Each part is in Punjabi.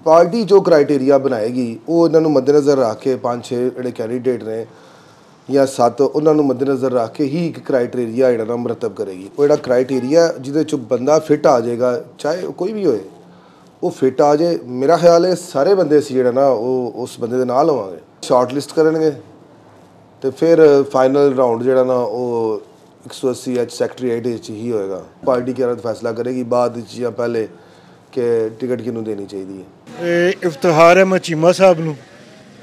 पार्टी जो क्राइटेरिया बनाएगी वो इन्होंने मद्देनज़र रख के 5-6 ਜਿਹੜੇ कैंडीडेट ने या 7 उन्होंने मद्देनज़र रख के ही एक क्राइटेरिया ਜਿਹੜਾ ਮਰਤਬ ਕਰੇਗੀ। ਉਹ ਜਿਹੜਾ क्राइटेरिया ਜਿਹਦੇ 'ਚ ਬੰਦਾ ਫਿੱਟ ਆ ਜਾਏਗਾ, ਚਾਹੇ ਕੋਈ ਵੀ ਹੋਏ, ਉਹ ਫਿੱਟ ਆ ਜਾਏ, ਮੇਰਾ ਖਿਆਲ ਹੈ ਸਾਰੇ ਬੰਦੇ ਅਸੀਂ ਜਿਹੜਾ ਨਾ ਉਹ ਉਸ ਬੰਦੇ ਦੇ ਨਾਲ ਹੋਵਾਂਗੇ। ਸ਼ਾਰਟ ਲਿਸਟ ਕਰਨਗੇ ਤੇ ਫਿਰ ਫਾਈਨਲ ਰਾਊਂਡ ਜਿਹੜਾ ਨਾ ਉਹ 180 ਸੈਕਟਰੀਏਟ ਵਿੱਚ ਹੀ ਹੋਏਗਾ। ਪਾਰਟੀ ਕੀ ਫੈਸਲਾ ਕਰੇਗੀ ਬਾਅਦ ਵਿੱਚ ਜਾਂ ਪਹਿਲੇ ਕਿ ਟਿਕਟ ਕਿਹਨੂੰ ਦੇਣੀ ਚਾਹੀਦੀ ਹੈ। ਇਫਤਿਖਾਰ ਅਹਿਮਦ ਚੀਮਾ ਸਾਹਿਬ ਨੂੰ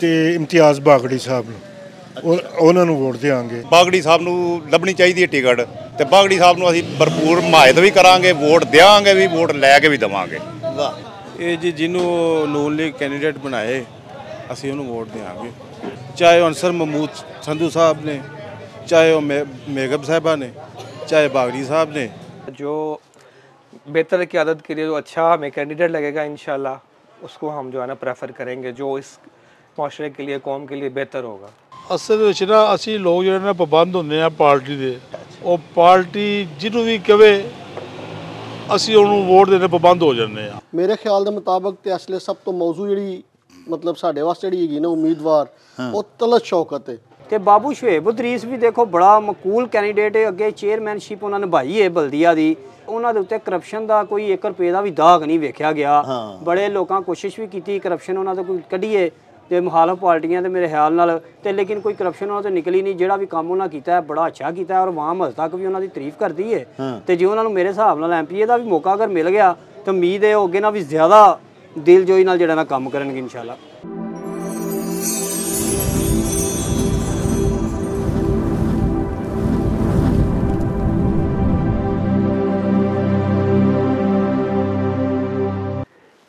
ਤੇ ਇਮਤਿਆਜ਼ ਬਾਗੜੀ ਸਾਹਿਬ ਨੂੰ ਉਹਨਾਂ ਨੂੰ ਵੋਟ ਦੇਵਾਂਗੇ। ਬਾਗੜੀ ਸਾਹਿਬ ਨੂੰ ਲੱਭਣੀ ਚਾਹੀਦੀ ਹੈ ਟਿਕਟ ਤੇ ਬਾਗੜੀ ਸਾਹਿਬ ਨੂੰ ਅਸੀਂ ਭਰਪੂਰ ਹਮਾਇਤ ਵੀ ਕਰਾਂਗੇ, ਵੋਟ ਦੇਵਾਂਗੇ ਵੀ, ਵੋਟ ਲੈ ਕੇ ਵੀ ਦੇਵਾਂਗੇ। ਇਹ ਜੀ ਜਿਹਨੂੰ ਨੂਨ ਲੀਗ ਕੈਂਡੀਡੇਟ ਬਣਾਏ ਅਸੀਂ ਉਹਨੂੰ ਵੋਟ ਦੇਵਾਂਗੇ, ਚਾਹੇ ਉਹ ਅਨਸਰ ਮਹਿਮੂਦ ਸੰਧੂ ਸਾਹਿਬ ਨੇ, ਚਾहे वो मेगम साहिबा ने, चाहे बागड़ी साहब ने। जो बेहतर क़यादत के लिए जो अच्छा हमें कैंडिडेट लगेगा इंशाल्लाह उसको हम जो है ना प्रेफर करेंगे, जो इस माशरे के लिए कौम के लिए बेहतर होगा। असल ਵਿੱਚ ਨਾ ਅਸੀਂ ਲੋਕ ਜਿਹੜੇ ਨਾ ਪਾਬੰਦ ਹੁੰਦੇ ਆ ਪਾਰਟੀ ਦੇ, ਉਹ ਪਾਰਟੀ ਜਿਹਨੂੰ ਵੀ ਕਵੇ ਅਸੀਂ ਉਹਨੂੰ ਵੋਟ ਦੇਣੇ ਪਾਬੰਦ ਹੋ ਜਾਂਦੇ ਆ। ਮੇਰੇ ਖਿਆਲ ਦੇ ਮੁਤਾਬਕ ਤੇ ਅਸਲੇ ਸਭ ਤੋਂ ਮੌਜੂ ਜਿਹੜੀ ਮਤਲਬ ਸਾਡੇ ਵਾਸਤੇ ਜਿਹੜੀ ਹੈਗੀ ਨਾ ਉਮੀਦਵਾਰ ਉਹ ਤਲਤ ਸ਼ੌਕਤ ਹੈ। ਤੇ ਬਾਬੂ ਸ਼ੁਏਬ ਉਦਰੀਸ ਵੀ ਦੇਖੋ ਬੜਾ ਮਕੂਲ ਕੈਂਡੀਡੇਟ ਹੈ, ਅੱਗੇ ਚੇਅਰਮੈਨਸ਼ਿਪ ਉਹਨਾਂ ਨਿਭਾਈ ਹੈ ਬਲਦੀਆ ਦੀ, ਉਹਨਾਂ ਦੇ ਉੱਤੇ ਕਰਪਸ਼ਨ ਦਾ ਕੋਈ 1 ਰੁਪਏ ਦਾ ਵੀ ਦਾਗ ਨਹੀਂ ਵੇਖਿਆ ਗਿਆ। ਬੜੇ ਲੋਕਾਂ ਕੋਸ਼ਿਸ਼ ਵੀ ਕੀਤੀ ਕਰਪਸ਼ਨ ਉਹਨਾਂ ਤੋਂ ਕੋਈ ਕੱਢੀਏ ਤੇ ਮੁਖਾਲਫ ਪਾਰਟੀਆਂ ਦੇ ਮੇਰੇ ਖਿਆਲ ਨਾਲ ਤੇ, ਲੇਕਿਨ ਕੋਈ ਕਰਪਸ਼ਨ ਉਹਨਾਂ ਤੋਂ ਨਿਕਲੀ ਨਹੀਂ। ਜਿਹੜਾ ਵੀ ਕੰਮ ਉਹਨਾਂ ਕੀਤਾ ਹੈ ਬੜਾ ਅੱਛਾ ਕੀਤਾ ਹੈ ਔਰ ਆਵਾਮ ਹਜੇ ਤੱਕ ਵੀ ਉਹਨਾਂ ਦੀ ਤਾਰੀਫ ਕਰਦੀ ਹੈ। ਤੇ ਜੇ ਉਹਨਾਂ ਨੂੰ ਮੇਰੇ ਹਿਸਾਬ ਨਾਲ ਐਮਪੀਏ ਦਾ ਵੀ ਮੌਕਾ ਅਗਰ ਮਿਲ ਗਿਆ ਤਾਂ ਉਮੀਦ ਹੈ ਉਹ ਅੱਗੇ ਨਾਲ ਵੀ ਜ਼ਿਆਦਾ ਦਿਲਜੋਈ ਨਾਲ ਜਿਹੜਾ ਨਾ ਕੰਮ ਕਰਨਗੇ ਇਨਸ਼ਾਅੱਲਾ।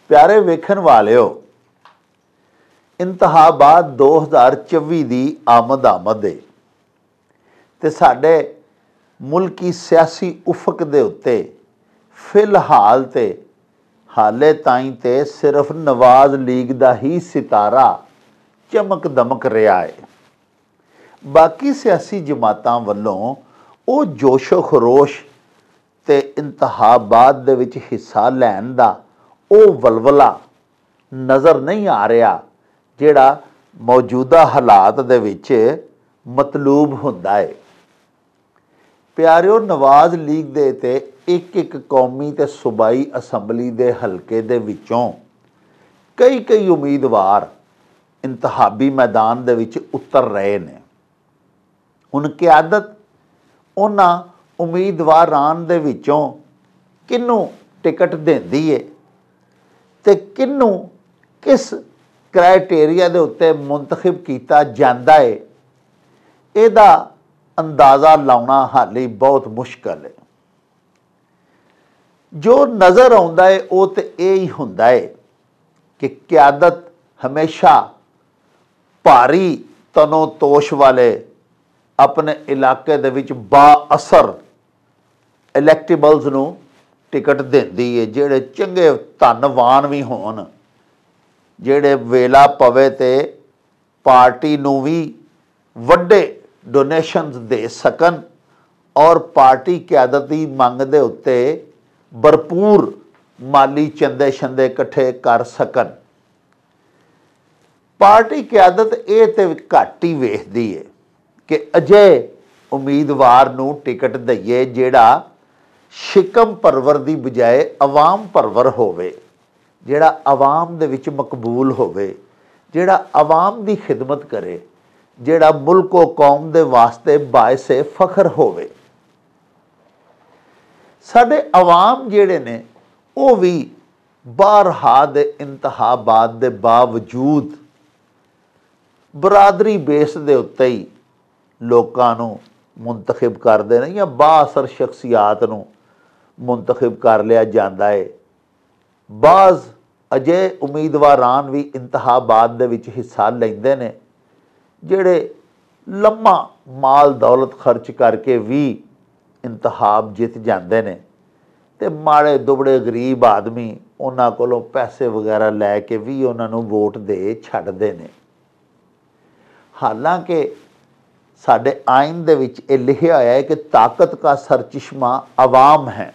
प्यारे वेखन वालिओ, इंतहाबात 2024 ਦੀ ਆਮਦ ਹੈ ਤੇ ਸਾਡੇ ਮੁਲਕੀ ਸਿਆਸੀ ਉਫਕ ਦੇ ਉੱਤੇ ਫਿਲਹਾਲ ਤੇ ਹਾਲੇ ਤਾਈਂ ਤੇ ਸਿਰਫ ਨਵਾਜ਼ ਲੀਗ ਦਾ ਹੀ ਸਿਤਾਰਾ ਚਮਕ ਦਮਕ ਰਿਹਾ ਹੈ। ਬਾਕੀ ਸਿਆਸੀ ਜਮਾਤਾਂ ਵੱਲੋਂ ਉਹ ਜੋਸ਼ੋ ਖਰੋਸ਼ ਤੇ ਇੰਤਹਾਬਾਤ ਦੇ ਵਿੱਚ ਹਿੱਸਾ ਲੈਣ ਦਾ ਉਹ ਵਲਵਲਾ ਨਜ਼ਰ ਨਹੀਂ ਆ ਰਿਹਾ ਜਿਹੜਾ ਮੌਜੂਦਾ ਹਾਲਾਤ ਦੇ ਵਿੱਚ ਮਤਲੂਬ ਹੁੰਦਾ ਹੈ। ਪਿਆਰਿਓ, ਨਵਾਜ਼ ਲੀਗ ਦੇ ਤੇ ਇੱਕ ਕੌਮੀ ਤੇ ਸੂਬਾਈ ਅਸੈਂਬਲੀ ਦੇ ਹਲਕੇ ਦੇ ਵਿੱਚੋਂ ਕਈ ਉਮੀਦਵਾਰ ਇੰਤਖਾਬੀ ਮੈਦਾਨ ਦੇ ਵਿੱਚ ਉਤਰ ਰਹੇ ਨੇ। ਹੁਣ ਕਿਆਦਤ ਉਹਨਾਂ ਉਮੀਦਵਾਰਾਂ ਦੇ ਵਿੱਚੋਂ ਕਿਹਨੂੰ ਟਿਕਟ ਦਿੰਦੀ ਹੈ ਤੇ ਕਿਹਨੂੰ ਕਿਸ ਕ੍ਰਾਈਟੇਰੀਆ ਦੇ ਉੱਤੇ ਮੁੰਤਖਬ ਕੀਤਾ ਜਾਂਦਾ ਹੈ, ਇਹਦਾ ਅੰਦਾਜ਼ਾ ਲਾਉਣਾ ਹਾਲੇ ਬਹੁਤ ਮੁਸ਼ਕਲ ਹੈ। ਜੋ ਨਜ਼ਰ ਆਉਂਦਾ ਹੈ ਉਹ ਤੇ ਇਹ ਹੀ ਹੁੰਦਾ ਹੈ ਕਿ ਕਿਆਦਤ ਹਮੇਸ਼ਾ ਭਾਰੀ ਤਨੋ ਤੋਸ਼ ਵਾਲੇ ਆਪਣੇ ਇਲਾਕੇ ਦੇ ਵਿੱਚ ਬਾਅਸਰ ਇਲੈਕਟੇਬਲਸ ਨੂੰ ਟਿਕਟ ਦਿੰਦੀ ਹੈ, ਜਿਹੜੇ ਚੰਗੇ ਧੰਨਵਾਨ ਵੀ ਹੋਣ, ਜਿਹੜੇ ਵੇਲਾ ਪਵੇ ਤੇ ਪਾਰਟੀ ਨੂੰ ਵੀ ਵੱਡੇ ਡੋਨੇਸ਼ਨਸ ਦੇ ਸਕਣ ਔਰ ਪਾਰਟੀ ਕਿਆਦਤ ਦੀ ਮੰਗ ਦੇ ਉੱਤੇ ਭਰਪੂਰ ਮਾਲੀ ਚੰਦੇ ਛੰਦੇ ਇਕੱਠੇ ਕਰ ਸਕਣ। ਪਾਰਟੀ ਕਿਆਦਤ ਇਹ ਤੇ ਘੱਟ ਹੀ ਵੇਖਦੀ ਹੈ ਕਿ ਅਜੇ ਉਮੀਦਵਾਰ ਨੂੰ ਟਿਕਟ ਦਈਏ ਜਿਹੜਾ ਸ਼ਿਕਮ ਪਰਵਰ ਦੀ ਬਜਾਏ ਆਵਾਮ ਪਰਵਰ ਹੋਵੇ, ਜਿਹੜਾ ਆਵਾਮ ਦੇ ਵਿੱਚ ਮਕਬੂਲ ਹੋਵੇ, ਜਿਹੜਾ ਆਵਾਮ ਦੀ ਖਿਦਮਤ ਕਰੇ, ਜਿਹੜਾ ਮੁਲਕੋ ਕੌਮ ਦੇ ਵਾਸਤੇ ਬਾਇਸੇ ਫਖਰ ਹੋਵੇ। ਸਾਡੇ ਆਵਾਮ ਜਿਹੜੇ ਨੇ ਉਹ ਵੀ ਬਾਰਹਾ ਦੇ ਇੰਤਖਾਬਾਤ ਦੇ ਬਾਵਜੂਦ ਬਰਾਦਰੀ ਬੇਸ ਦੇ ਉੱਤੇ ਹੀ ਲੋਕਾਂ ਨੂੰ ਮੁੰਤਖਬ ਕਰਦੇ ਨੇ ਜਾਂ ਬਾਅਸਰ ਸ਼ਖਸੀਅਤ ਨੂੰ ਮੁੰਤਖਬ ਕਰ ਲਿਆ ਜਾਂਦਾ ਹੈ। ਬਾਜ਼ ਅਜੇ ਉਮੀਦਵਾਰਾਂ ਵੀ ਇੰਤਖਾਬਾਤ ਦੇ ਵਿੱਚ ਹਿੱਸਾ ਲੈਂਦੇ ਨੇ ਜਿਹੜੇ ਲੰਮਾ ਮਾਲ ਦੌਲਤ ਖਰਚ ਕਰਕੇ ਵੀ ਇੰਤਖਾਬ ਜਿੱਤ ਜਾਂਦੇ ਨੇ ਤੇ ਮਾੜੇ ਦੁਬੜੇ ਗਰੀਬ ਆਦਮੀ ਉਹਨਾਂ ਕੋਲੋਂ ਪੈਸੇ ਵਗੈਰਾ ਲੈ ਕੇ ਵੀ ਉਹਨਾਂ ਨੂੰ ਵੋਟ ਦੇ ਛੱਡਦੇ ਨੇ। ਹਾਲਾਂਕਿ ਸਾਡੇ ਆਇਨ ਦੇ ਵਿੱਚ ਇਹ ਲਿਖਿਆ ਹੋਇਆ ਹੈ ਕਿ ਤਾਕਤ ਦਾ ਸਰਚਸ਼ਮਾ ਆਵਾਮ ਹੈ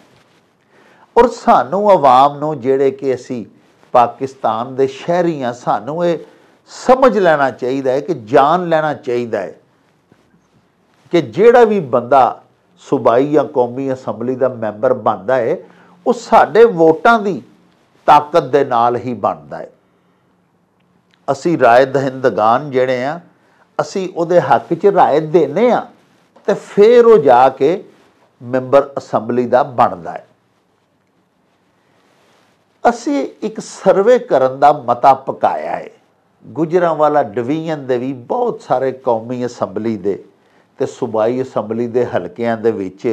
ਔਰ ਸਾਨੂੰ ਆਵਾਮ ਨੂੰ ਜਿਹੜੇ ਕਿ ਅਸੀਂ पाकिस्तान दे शहरी हाँ, सानू ये समझ लेना चाहिए है कि जान लेना चाहिए है कि जिहड़ा भी बंदा सूबाई या कौमी असैम्बली का मैंबर बनता है वो साडे वोटां दी ताकत दे नाल ही बनता है। असी राय दहिंदगान जिहड़े आ असी उहदे हक च राय देने आ ते फिर वो जाके मैंबर असैम्बली का बनता है। असी एक सर्वे करन दा मता पकाया है। गुजरांवाला डिवीजन दे भी बहुत सारे कौमी असैम्बली दे ते सूबाई असैम्बली दे हलकियां दे विच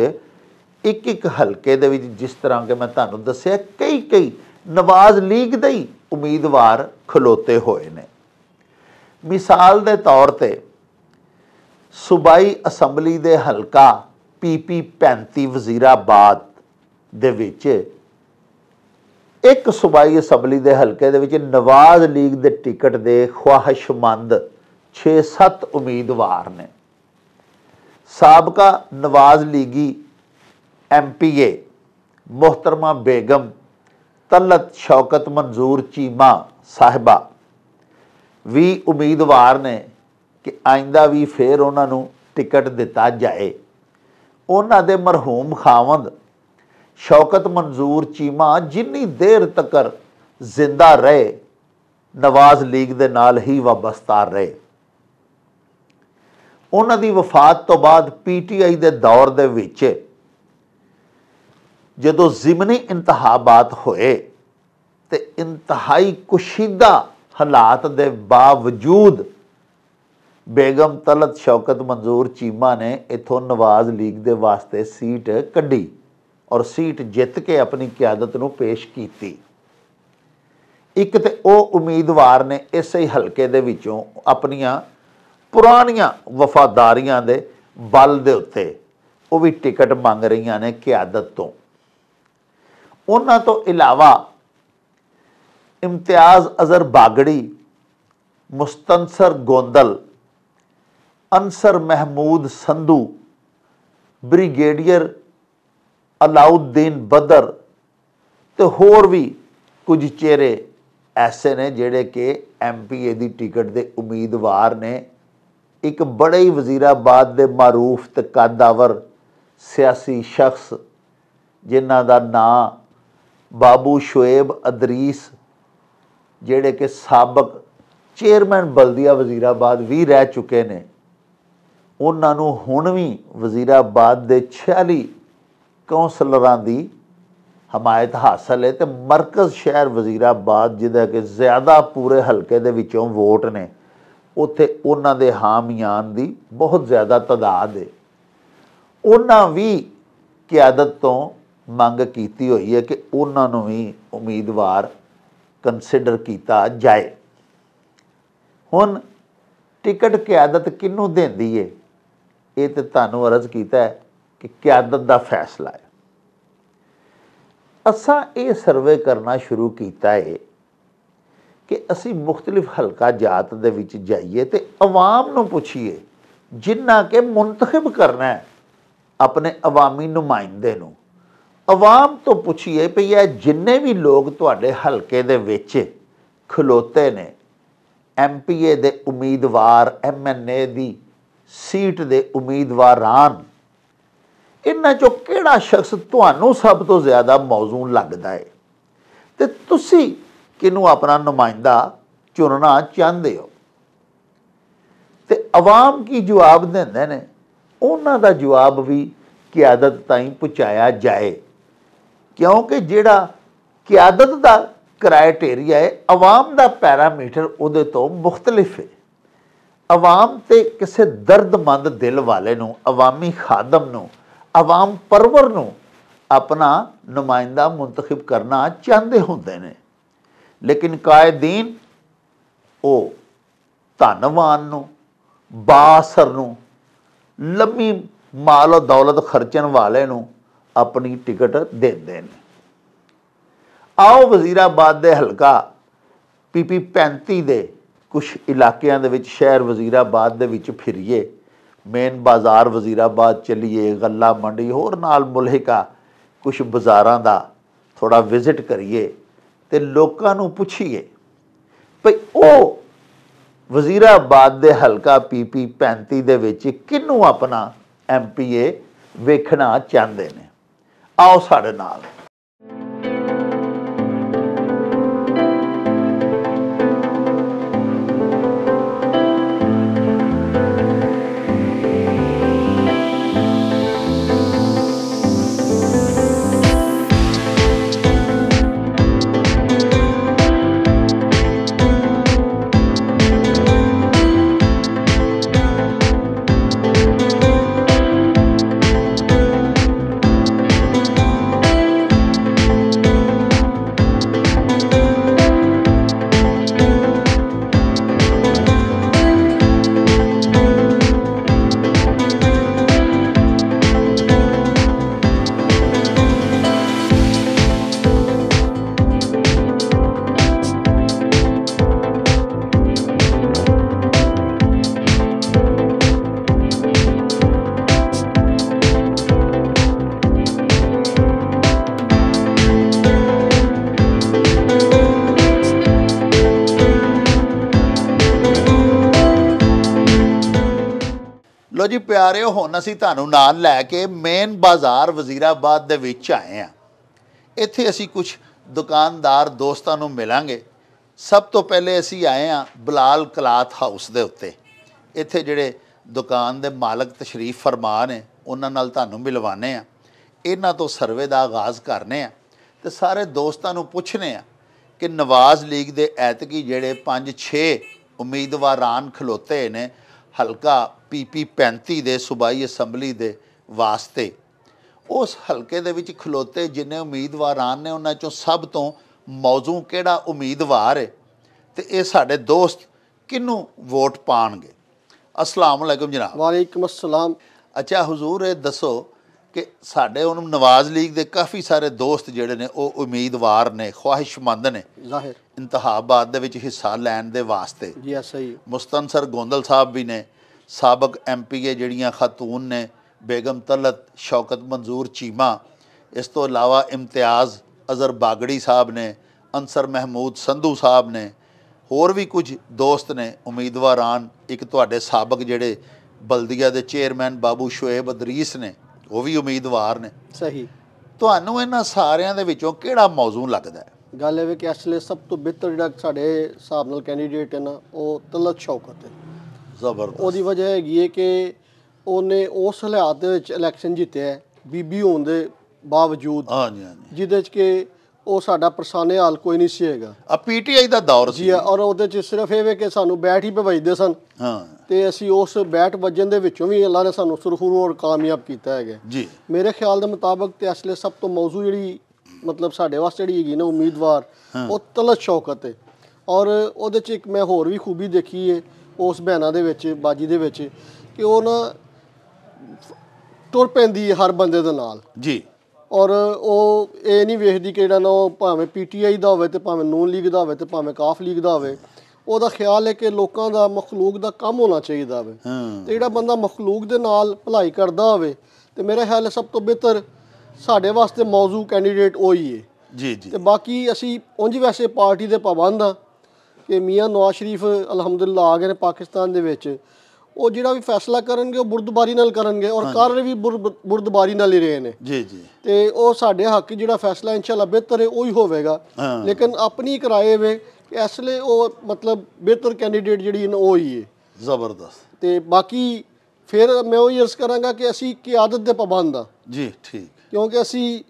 एक हलके दे विच जिस तरह के मैं तुहानूं दस्सिया कई नवाज लीग दे ही उम्मीदवार खलोते हुए ने। मिसाल दे तौर ते सूबाई असैम्बली दे हलका PP 35 वजीराबाद दे विच एक सूबाई असैम्बली दे हलके दे विच नवाज लीग दे टिकट दे ख्वाहिशमंद 6-7 उम्मीदवार ने। साबका नवाज लीगी MPA मोहतरमा बेगम तलत शौकत मंजूर चीमा साहिबा भी उम्मीदवार ने कि आइंदा भी फिर उन्होंने टिकट दिता जाए। उन्हां दे मरहूम खावंद शौकत मंजूर चीमा जिन्नी देर तक जिंदा रहे नवाज लीग दे नाल ही वाबस्ता रहे। उन्हां दी वफात तो बाद PTI दे दौर दे विच जदों ज़िमनी इंतखाबात होए ते इंतहाई कुशीदा हालात दे बावजूद बेगम तलत शौकत मंजूर चीमा ने इथों नवाज लीग दे वास्ते सीट कड्ढी और सीट जित के अपनी क्यादत नूं पेश कीती। एक ते ओ उम्मीदवार ने इस ही हलके दे विचों अपनियां पुरानियां वफादारियां दे बल दे उत्ते वो भी टिकट मंग रही ने क्यादत तो। उन्हां तो इलावा इम्तियाज़ अज़हर बागड़ी, मुस्तनसर गोंदल, अंसर महमूद संधू, ब्रिगेडियर अलाउद्दीन बदर ते होर भी कुछ चेहरे ऐसे ने जिहड़े कि MPA दी टिकट दे उम्मीदवार ने। एक बड़े ही वजीराबाद दे मारूफ ते कदावर सियासी शख्स जिन्हां दा नां बाबू शुएब अदरीस जिहड़े कि साबक चेयरमैन बल्दिया वजीराबाद भी रह चुके ने, उन्हां नूं हुण भी वजीराबाद दे 46 कौंसलरां दी हमायत हासिल है। तो मरकज़ शहर वजीराबाद जिहदा कि ज़्यादा पूरे हलके दे विचों वोट ने उत्थे उन्हां दे हामियान दी बहुत ज़्यादा तादाद है। उन्हां भी क्यादत तो मंग कीती हुई है कि उन्हां नूं भी उम्मीदवार कंसिडर किया जाए। हुण टिकट क्यादत किनूं देंदी है ये तो तुहानूं अर्ज़ कीता है कि क्यादत दा फैसला है। असां ये सर्वे करना शुरू किया है कि असी मुख्तलिफ हलका जात दे विच जाइए तो अवाम नूं पुछीए जिन्ना के मुंतखब करना है अपने अवामी नुमाइंदे नूं। अवाम तो पुछीए भी यह जिन्ने भी लोग तुहाडे हलके दे विच खलोते ने MPA दे उम्मीदवार MNA दी सीट दे उम्मीदवारान इन्हां चों किहड़ा शख्स तुहानूं सब तो ज़्यादा मौजूद लगदा है ते तुसीं किनूं अपना नुमाइंदा चुनना चाहते हो। ते अवाम की जवाब देंदे ने उन्हां दा जवाब भी क्यादत ताईं पहुँचाया जाए क्योंकि जिहड़ा क्यादत दा क्राइटेरिया है अवाम दा पैरामीटर उहदे तो मुख्तलिफ है। अवाम ते किसी दर्दमंद दिल वाले नूं अवामी खादम नूं अवाम परवर नूं अपना नुमाइंदा मुंतखब करना चाहते होंदे ने, लेकिन कायदीन वो धनवान नूं बाअसर नूं लम्मी माल दौलत खर्चण वाले नूं अपनी टिकट देंदे ने। आओ वजीराबाद दे हलका PP 35 दे कुछ इलाकियां दे विच शहर वजीराबाद दे विच फिरिए, मेन बाज़ार वजीराबाद चलिए, गल्ला मंडी होर नाल मुलहिका कुछ बाज़ारां दा थोड़ा विजिट करिए ਤੇ ਲੋਕਾਂ ਨੂੰ ਪੁੱਛੀਏ ਭਈ ਉਹ ਵਜ਼ੀਰਾਬਾਦ ਦੇ ਹਲਕਾ PP 35 ਦੇ ਵਿੱਚ ਕਿਹਨੂੰ ਆਪਣਾ MPA ਵੇਖਣਾ ਚਾਹੁੰਦੇ ਨੇ। ਆਓ ਸਾਡੇ ਨਾਲ। ਲੋ ਜੀ ਪਿਆਰਿਓ, ਹੁਣ ਅਸੀਂ ਤੁਹਾਨੂੰ ਨਾਲ ਲੈ ਕੇ ਮੇਨ ਬਾਜ਼ਾਰ ਵਜ਼ੀਰਾਬਾਦ ਦੇ ਵਿੱਚ ਆਏ ਹਾਂ। ਇੱਥੇ ਅਸੀਂ ਕੁਝ ਦੁਕਾਨਦਾਰ ਦੋਸਤਾਂ ਨੂੰ ਮਿਲਾਂਗੇ। ਸਭ ਤੋਂ ਪਹਿਲੇ ਅਸੀਂ ਆਏ ਹਾਂ ਬਲਾਲ ਕਲਾਥ ਹਾਊਸ ਦੇ ਉੱਤੇ। ਇੱਥੇ ਜਿਹੜੇ ਦੁਕਾਨ ਦੇ ਮਾਲਕ ਤਸ਼ਰੀਫ ਫਰਮਾ ਨੇ ਉਹਨਾਂ ਨਾਲ ਤੁਹਾਨੂੰ ਮਿਲਵਾਨੇ ਆ। ਇਹਨਾਂ ਤੋਂ ਸਰਵੇ ਦਾ ਆਗਾਜ਼ ਕਰਨੇ ਆ ਤੇ ਸਾਰੇ ਦੋਸਤਾਂ ਨੂੰ ਪੁੱਛਨੇ ਆ ਕਿ ਨਵਾਜ਼ ਲੀਗ ਦੇ ਐਤਕੀ ਜਿਹੜੇ 5-6 ਉਮੀਦਵਾਰਾਂ ਖਲੋਤੇ ਨੇ ਹਲਕਾ PP 35 ਦੇ ਸੂਬਾਈ ਅਸੈਂਬਲੀ ਦੇ ਵਾਸਤੇ, ਉਸ ਹਲਕੇ ਦੇ ਵਿੱਚ ਖਲੋਤੇ ਜਿੰਨੇ ਉਮੀਦਵਾਰਾਂ ਨੇ ਉਹਨਾਂ ਚੋਂ ਸਭ ਤੋਂ ਮੌਜੂ ਕਿਹੜਾ ਉਮੀਦਵਾਰ ਹੈ ਤੇ ਇਹ ਸਾਡੇ ਦੋਸਤ ਕਿਹਨੂੰ ਵੋਟ ਪਾਣਗੇ। अस्सलाम वालेकुम जनाब। वालेकुम अस्सलाम। अच्छा हुजूर ये दसो कि साढ़े हुण नवाज लीग के काफ़ी सारे दोस्त जिहड़े ने वो उम्मीदवार ने ख्वाहिशमंद ने ज़ाहिर इंतखाबात दे विच हिस्सा लैण दे वास्ते। जी सही। मुस्तनसर गोंदल साहब भी ने, साबक MPA जिहड़ियां खातून ने बेगम तलत, शौकत मंजूर चीमा, इस तो इलावा इम्तियाज़ अज़र बागड़ी साहब ने, अंसर महमूद संधू साहब ने, होर भी कुछ दोस्त ने उम्मीदवारान। एक तुहाडे साबक जिहड़े बल्दिया दे चेयरमैन बाबू शुएब अदरीस ने वो भी उम्मीदवार ने। सही। तुहानूं इन्हां सारियां दे विचों किहड़ा मौजू लगदा है? गल है कि इसलिए सब तो बेहतर जिहड़ा साडे हिसाब नाल कैंडीडेट है ना वो तलत शौकत है। ਜ਼ਬਰਦਸਤ। ਉਹਦੀ ਵਜ੍ਹਾ ਹੈਗੀ ਹੈ ਕਿ ਉਹਨੇ ਉਸ ਹਾਲਾਤ ਦੇ ਵਿੱਚ ਇਲੈਕਸ਼ਨ ਜਿੱਤਿਆ ਬੀਬੀ ਹੋਣ ਦੇ ਬਾਵਜੂਦ। ਹਾਂਜੀ ਹਾਂਜੀ। ਜਿਹਦੇ 'ਚ ਕਿ ਉਹ ਸਾਡਾ ਪਰਸਾਨੇ ਹਾਲ ਕੋਈ ਨਹੀਂ ਸੀ ਹੈਗਾ। ਆ PTI ਦਾ ਦੌਰ ਸੀ ਜੀ ਔਰ ਉਹਦੇ 'ਚ ਸਿਰਫ ਇਹ ਵੇ ਕਿ ਸਾਨੂੰ ਬੈਟ ਹੀ ਭੇਜਦੇ ਸਨ। ਹਾਂ। ਤੇ ਅਸੀਂ ਉਸ ਬੈਟ ਵੱਜਣ ਦੇ ਵਿੱਚੋਂ ਵੀ ਅੱਲਾ ਨੇ ਸਾਨੂੰ ਸੁਰਖਰੂ ਔਰ ਕਾਮਯਾਬ ਕੀਤਾ ਹੈਗਾ ਜੀ। ਮੇਰੇ ਖਿਆਲ ਦੇ ਮੁਤਾਬਕ ਤੇ ਅਸਲੇ ਸਭ ਤੋਂ ਮੌਜੂ ਜਿਹੜੀ ਮਤਲਬ ਸਾਡੇ ਵਾਸਤੇ ਜਿਹੜੀ ਹੈਗੀ ਨਾ ਉਮੀਦਵਾਰ ਉਹ ਤਲਤ ਸ਼ੌਕਤ ਹੈ। ਔਰ ਉਹਦੇ 'ਚ ਇੱਕ ਮੈਂ ਹੋਰ ਵੀ ਖੂਬੀ ਦੇਖੀ ਹੈ ਉਸ ਬਹਿਣਾ ਦੇ ਵਿੱਚ ਬਾਜੀ ਦੇ ਵਿੱਚ ਕਿ ਉਹ ਨਾ ਤੁਰ ਪੈਂਦੀ ਹੈ ਹਰ ਬੰਦੇ ਦੇ ਨਾਲ। ਜੀ। ਔਰ ਉਹ ਇਹ ਨਹੀਂ ਵੇਖਦੀ ਕਿ ਜਿਹੜਾ ਨਾ ਉਹ ਭਾਵੇਂ PTI ਦਾ ਹੋਵੇ ਤੇ ਭਾਵੇਂ ਨੂਨ ਲੀਗ ਦਾ ਹੋਵੇ ਤੇ ਭਾਵੇਂ ਕਾਫ ਲੀਗ ਦਾ ਹੋਵੇ। ਉਹਦਾ ਖਿਆਲ ਹੈ ਕਿ ਲੋਕਾਂ ਦਾ ਮਖਲੂਕ ਦਾ ਕੰਮ ਹੋਣਾ ਚਾਹੀਦਾ ਹੋਵੇ ਤੇ ਜਿਹੜਾ ਬੰਦਾ ਮਖਲੂਕ ਦੇ ਨਾਲ ਭਲਾਈ ਕਰਦਾ ਹੋਵੇ ਤੇ ਮੇਰਾ ਖਿਆਲ ਹੈ ਸਭ ਤੋਂ ਬਿਹਤਰ ਸਾਡੇ ਵਾਸਤੇ ਮੌਜੂ ਕੈਂਡੀਡੇਟ ਉਹੀ ਹੈ। ਜੀ ਜੀ। ਤੇ ਬਾਕੀ ਅਸੀਂ ਉਂਝ ਵੈਸੇ ਪਾਰਟੀ ਦੇ ਪਾਬੰਦ ਹਾਂ ਕਿ ਮੀਆਂ ਨਵਾਜ਼ ਸ਼ਰੀਫ ਅਲਹਮਦੁਲਿਲਾ ਆ ਗਏ ਨੇ ਪਾਕਿਸਤਾਨ ਦੇ ਵਿੱਚ। ਉਹ ਜਿਹੜਾ ਵੀ ਫੈਸਲਾ ਕਰਨਗੇ ਉਹ ਬੁਰਦਬਾਰੀ ਨਾਲ ਕਰਨਗੇ ਔਰ ਕਰ ਵੀ ਬੁਰਦਬਾਰੀ ਨਾਲ ਹੀ ਰਹੇ ਨੇ। ਜੀ ਜੀ। ਤੇ ਉਹ ਸਾਡੇ ਹੱਕ ਜਿਹੜਾ ਫੈਸਲਾ ਇਨਸ਼ਾਅੱਲਾ ਬਿਹਤਰ ਹੈ ਉਹੀ ਹੋਵੇਗਾ। ਲੇਕਿਨ ਆਪਣੀ ਕਿਰਾਏ ਵੇ ਕਿ ਇਸ ਲਈ ਉਹ ਮਤਲਬ ਬਿਹਤਰ ਕੈਂਡੀਡੇਟ ਜਿਹੜੀ ਉਹ ਹੀ ਹੈ। ਜ਼ਬਰਦਸਤ। ਤੇ ਬਾਕੀ ਫਿਰ ਮੈਂ ਉਹ ਅਰਜ਼ ਕਰਾਂਗਾ ਕਿ ਅਸੀਂ ਕਿਆਦਤ ਦੇ ਪਾਬੰਦ ਹਾਂ। ਜੀ ਠੀਕ। ਕਿਉਂਕਿ ਅਸੀਂ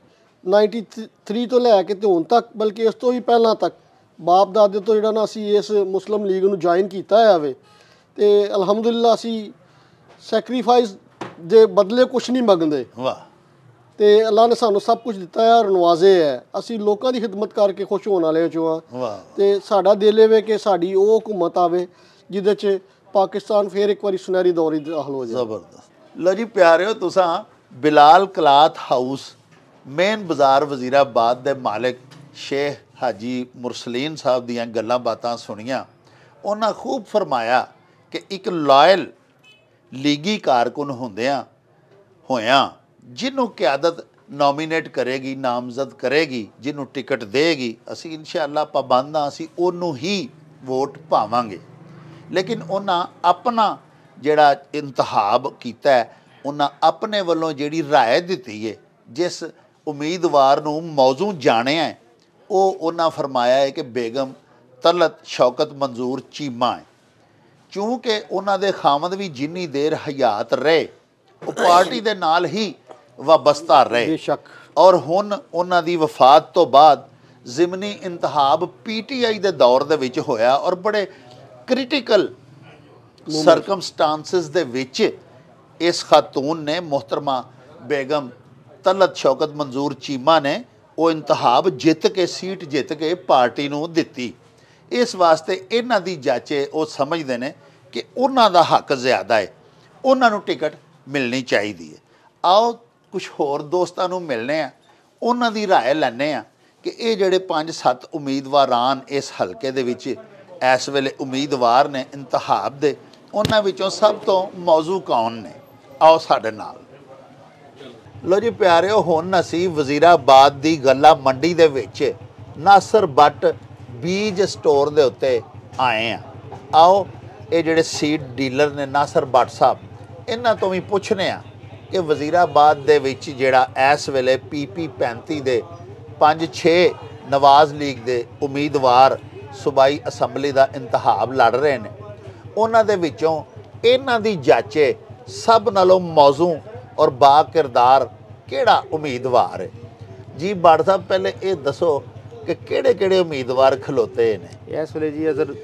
93 ਤੋਂ ਲੈ ਕੇ ਤੇ ਹੁਣ ਤੱਕ ਬਲਕਿ ਇਸ ਤੋਂ ਵੀ ਪਹਿਲਾਂ ਤੱਕ ਬਾਪ ਦਾਦੇ ਤੋਂ ਜਿਹੜਾ ਨਾ ਅਸੀਂ ਇਸ ਮੁਸਲਿਮ ਲੀਗ ਨੂੰ ਜੁਆਇਨ ਕੀਤਾ ਹੈ ਵੇ ਤੇ ਅਲਹਮਦੁਲਿਲਾ ਅਸੀਂ ਸੈਕਰੀਫਾਈਸ ਦੇ ਬਦਲੇ ਕੁਛ ਨਹੀਂ ਮੰਗਦੇ। ਵਾਹ। ਤੇ ਅੱਲਾ ਨੇ ਸਾਨੂੰ ਸਭ ਕੁਝ ਦਿੱਤਾ ਹੈ ਔਰ ਨਵਾਜ਼ੇ ਹੈ। ਅਸੀਂ ਲੋਕਾਂ ਦੀ ਖਿਦਮਤ ਕਰਕੇ ਖੁਸ਼ ਹੋਣ ਵਾਲੇ ਚੋਂ ਹਾਂ। ਵਾਹ। ਤੇ ਸਾਡਾ ਦਿਲ ਇਹ ਵੇ ਕਿ ਸਾਡੀ ਉਹ ਹਕੂਮਤ ਆਵੇ ਜਿਹਦੇ 'ਚ ਪਾਕਿਸਤਾਨ ਫਿਰ ਇੱਕ ਵਾਰੀ ਸੁਨਹਿਰੀ ਦੌਰ ਦਾਖਲ ਹੋ ਜਾਏ। ਜ਼ਬਰਦਸਤ। ਲਓ ਜੀ ਪਿਆਰਿਓ, ਤੁਸਾਂ ਬਿਲਾਲ ਕਲਾਥ ਹਾਊਸ ਮੇਨ ਬਾਜ਼ਾਰ ਵਜ਼ੀਰਾਬਾਦ ਦੇ ਮਾਲਕ ਸ਼ੇਖ ਹਾਜੀ ਮੁਰਸਲੀਨ ਸਾਹਿਬ ਦੀਆਂ ਗੱਲਾਂ ਬਾਤਾਂ ਸੁਣੀਆਂ। ਉਹਨਾਂ ਖੂਬ ਫਰਮਾਇਆ ਕਿ ਇੱਕ ਲਾਇਲ ਲੀਗੀ ਕਾਰਕੁਨ ਹੋਇਆਂ ਜਿਹਨੂੰ ਕਿਆਦਤ ਨੋਮੀਨੇਟ ਕਰੇਗੀ, ਨਾਮਜ਼ਦ ਕਰੇਗੀ, ਜਿਹਨੂੰ ਟਿਕਟ ਦੇਗੀ, ਅਸੀਂ ਇਨਸ਼ਾਅੱਲਾ ਪਾਬੰਦ ਹਾਂ, ਅਸੀਂ ਉਹਨੂੰ ਹੀ ਵੋਟ ਪਾਵਾਂਗੇ। ਲੇਕਿਨ ਉਹਨਾਂ ਆਪਣਾ ਜਿਹੜਾ ਇੰਤਖਾਬ ਕੀਤਾ ਹੈ, ਉਹਨਾਂ ਆਪਣੇ ਵੱਲੋਂ ਜਿਹੜੀ ਰਾਏ ਦਿੱਤੀ ਹੈ, ਜਿਸ ਉਮੀਦਵਾਰ ਨੂੰ ਮੌਜ਼ੂ ਜਾਣਿਆ ਹੈ, ਉਹ ਉਹਨਾਂ ਫਰਮਾਇਆ ਹੈ ਕਿ ਬੇਗਮ ਤਲਤ ਸ਼ੌਕਤ ਮੰਜ਼ੂਰ ਚੀਮਾ ਹੈ। ਕਿਉਂਕਿ ਉਹਨਾਂ ਦੇ ਖਾਮਦ ਵੀ ਜਿੰਨੀ ਦੇਰ ਹਯਾਤ ਰਹੇ ਉਹ ਪਾਰਟੀ ਦੇ ਨਾਲ ਹੀ ਵਾਬਸਤਾ ਰਹੇ, ਬੇਸ਼ੱਕ, ਔਰ ਹੁਣ ਉਹਨਾਂ ਦੀ ਵਫਾਤ ਤੋਂ ਬਾਅਦ ਜ਼ਿਮਨੀ ਇੰਤਖਾਬ PTI ਦੇ ਦੌਰ ਦੇ ਵਿੱਚ ਹੋਇਆ, ਔਰ ਬੜੇ ਕ੍ਰਿਟੀਕਲ ਸਰਕਮਸਟਾਂਸਿਸ ਦੇ ਵਿੱਚ ਇਸ ਖਾਤੂਨ ਨੇ, ਮੁਹਤਰਮਾ ਬੇਗਮ ਤਲਤ ਸ਼ੌਕਤ ਮੰਜ਼ੂਰ ਚੀਮਾ ਨੇ, ਉਹ ਇੰਤਖਾਬ ਜਿੱਤ ਕੇ, ਸੀਟ ਜਿੱਤ ਕੇ ਪਾਰਟੀ ਨੂੰ ਦਿੱਤੀ। ਇਸ ਵਾਸਤੇ ਇਹਨਾਂ ਦੀ ਜਾਚੇ ਉਹ ਸਮਝਦੇ ਨੇ ਕਿ ਉਹਨਾਂ ਦਾ ਹੱਕ ਜ਼ਿਆਦਾ ਹੈ, ਉਹਨਾਂ ਨੂੰ ਟਿਕਟ ਮਿਲਣੀ ਚਾਹੀਦੀ ਹੈ। ਆਓ ਕੁਝ ਹੋਰ ਦੋਸਤਾਂ ਨੂੰ ਮਿਲਨੇ ਆ, ਉਹਨਾਂ ਦੀ ਰਾਏ ਲੈਣੇ ਆ ਕਿ ਇਹ ਜਿਹੜੇ 5-7 ਉਮੀਦਵਾਰਾਂ ਇਸ ਹਲਕੇ ਦੇ ਵਿੱਚ ਇਸ ਵੇਲੇ ਉਮੀਦਵਾਰ ਨੇ ਇੰਤਖਾਬ ਦੇ, ਉਹਨਾਂ ਵਿੱਚੋਂ ਸਭ ਤੋਂ ਮੌਜ਼ੂ ਕੌਣ ਨੇ। ਆਓ ਸਾਡੇ ਨਾਲ। ਲੋ ਜੀ ਪਿਆਰਿਓ, ਹੁਣ ਅਸੀਂ ਵਜ਼ੀਰਾਬਾਦ ਦੀ ਗੱਲਾ ਮੰਡੀ ਦੇ ਵਿੱਚ ਨਾਸਰ ਬੱਟ ਬੀਜ ਸਟੋਰ ਦੇ ਉੱਤੇ ਆਏ ਆ। ਆਓ ਇਹ ਜਿਹੜੇ ਸੀਡ ਡੀਲਰ ਨੇ ਨਾਸਰ ਬੱਟ ਸਾਹਿਬ, ਇਹਨਾਂ ਤੋਂ ਵੀ ਪੁੱਛਨੇ ਆ ਕਿ ਵਜ਼ੀਰਾਬਾਦ ਦੇ ਵਿੱਚ ਜਿਹੜਾ ਇਸ ਵੇਲੇ PP 35 ਦੇ 5-6 ਨਵਾਜ਼ ਲੀਗ ਦੇ ਉਮੀਦਵਾਰ ਸੂਬਾਈ ਅਸੈਂਬਲੀ ਦਾ ਇੰਤਖਾਬ ਲੜ ਰਹੇ ਨੇ, ਉਹਨਾਂ ਦੇ ਵਿੱਚੋਂ ਇਹਨਾਂ ਦੀ ਜਾਚੇ ਸਭ ਨਾਲੋਂ ਮੌਜ਼ੂ ਔਰ ਬਾ ਕਿਰਦਾਰ ਕਿਹੜਾ ਉਮੀਦਵਾਰ ਹੈ। ਜੀ ਬੱਟ ਸਾਹਿਬ, ਪਹਿਲੇ ਇਹ ਦੱਸੋ ਕਿ ਕਿਹੜੇ ਕਿਹੜੇ ਉਮੀਦਵਾਰ ਖਲੋਤੇ ਨੇ ਇਸ ਵੇਲੇ? ਜੀ ਅਜ਼ਰ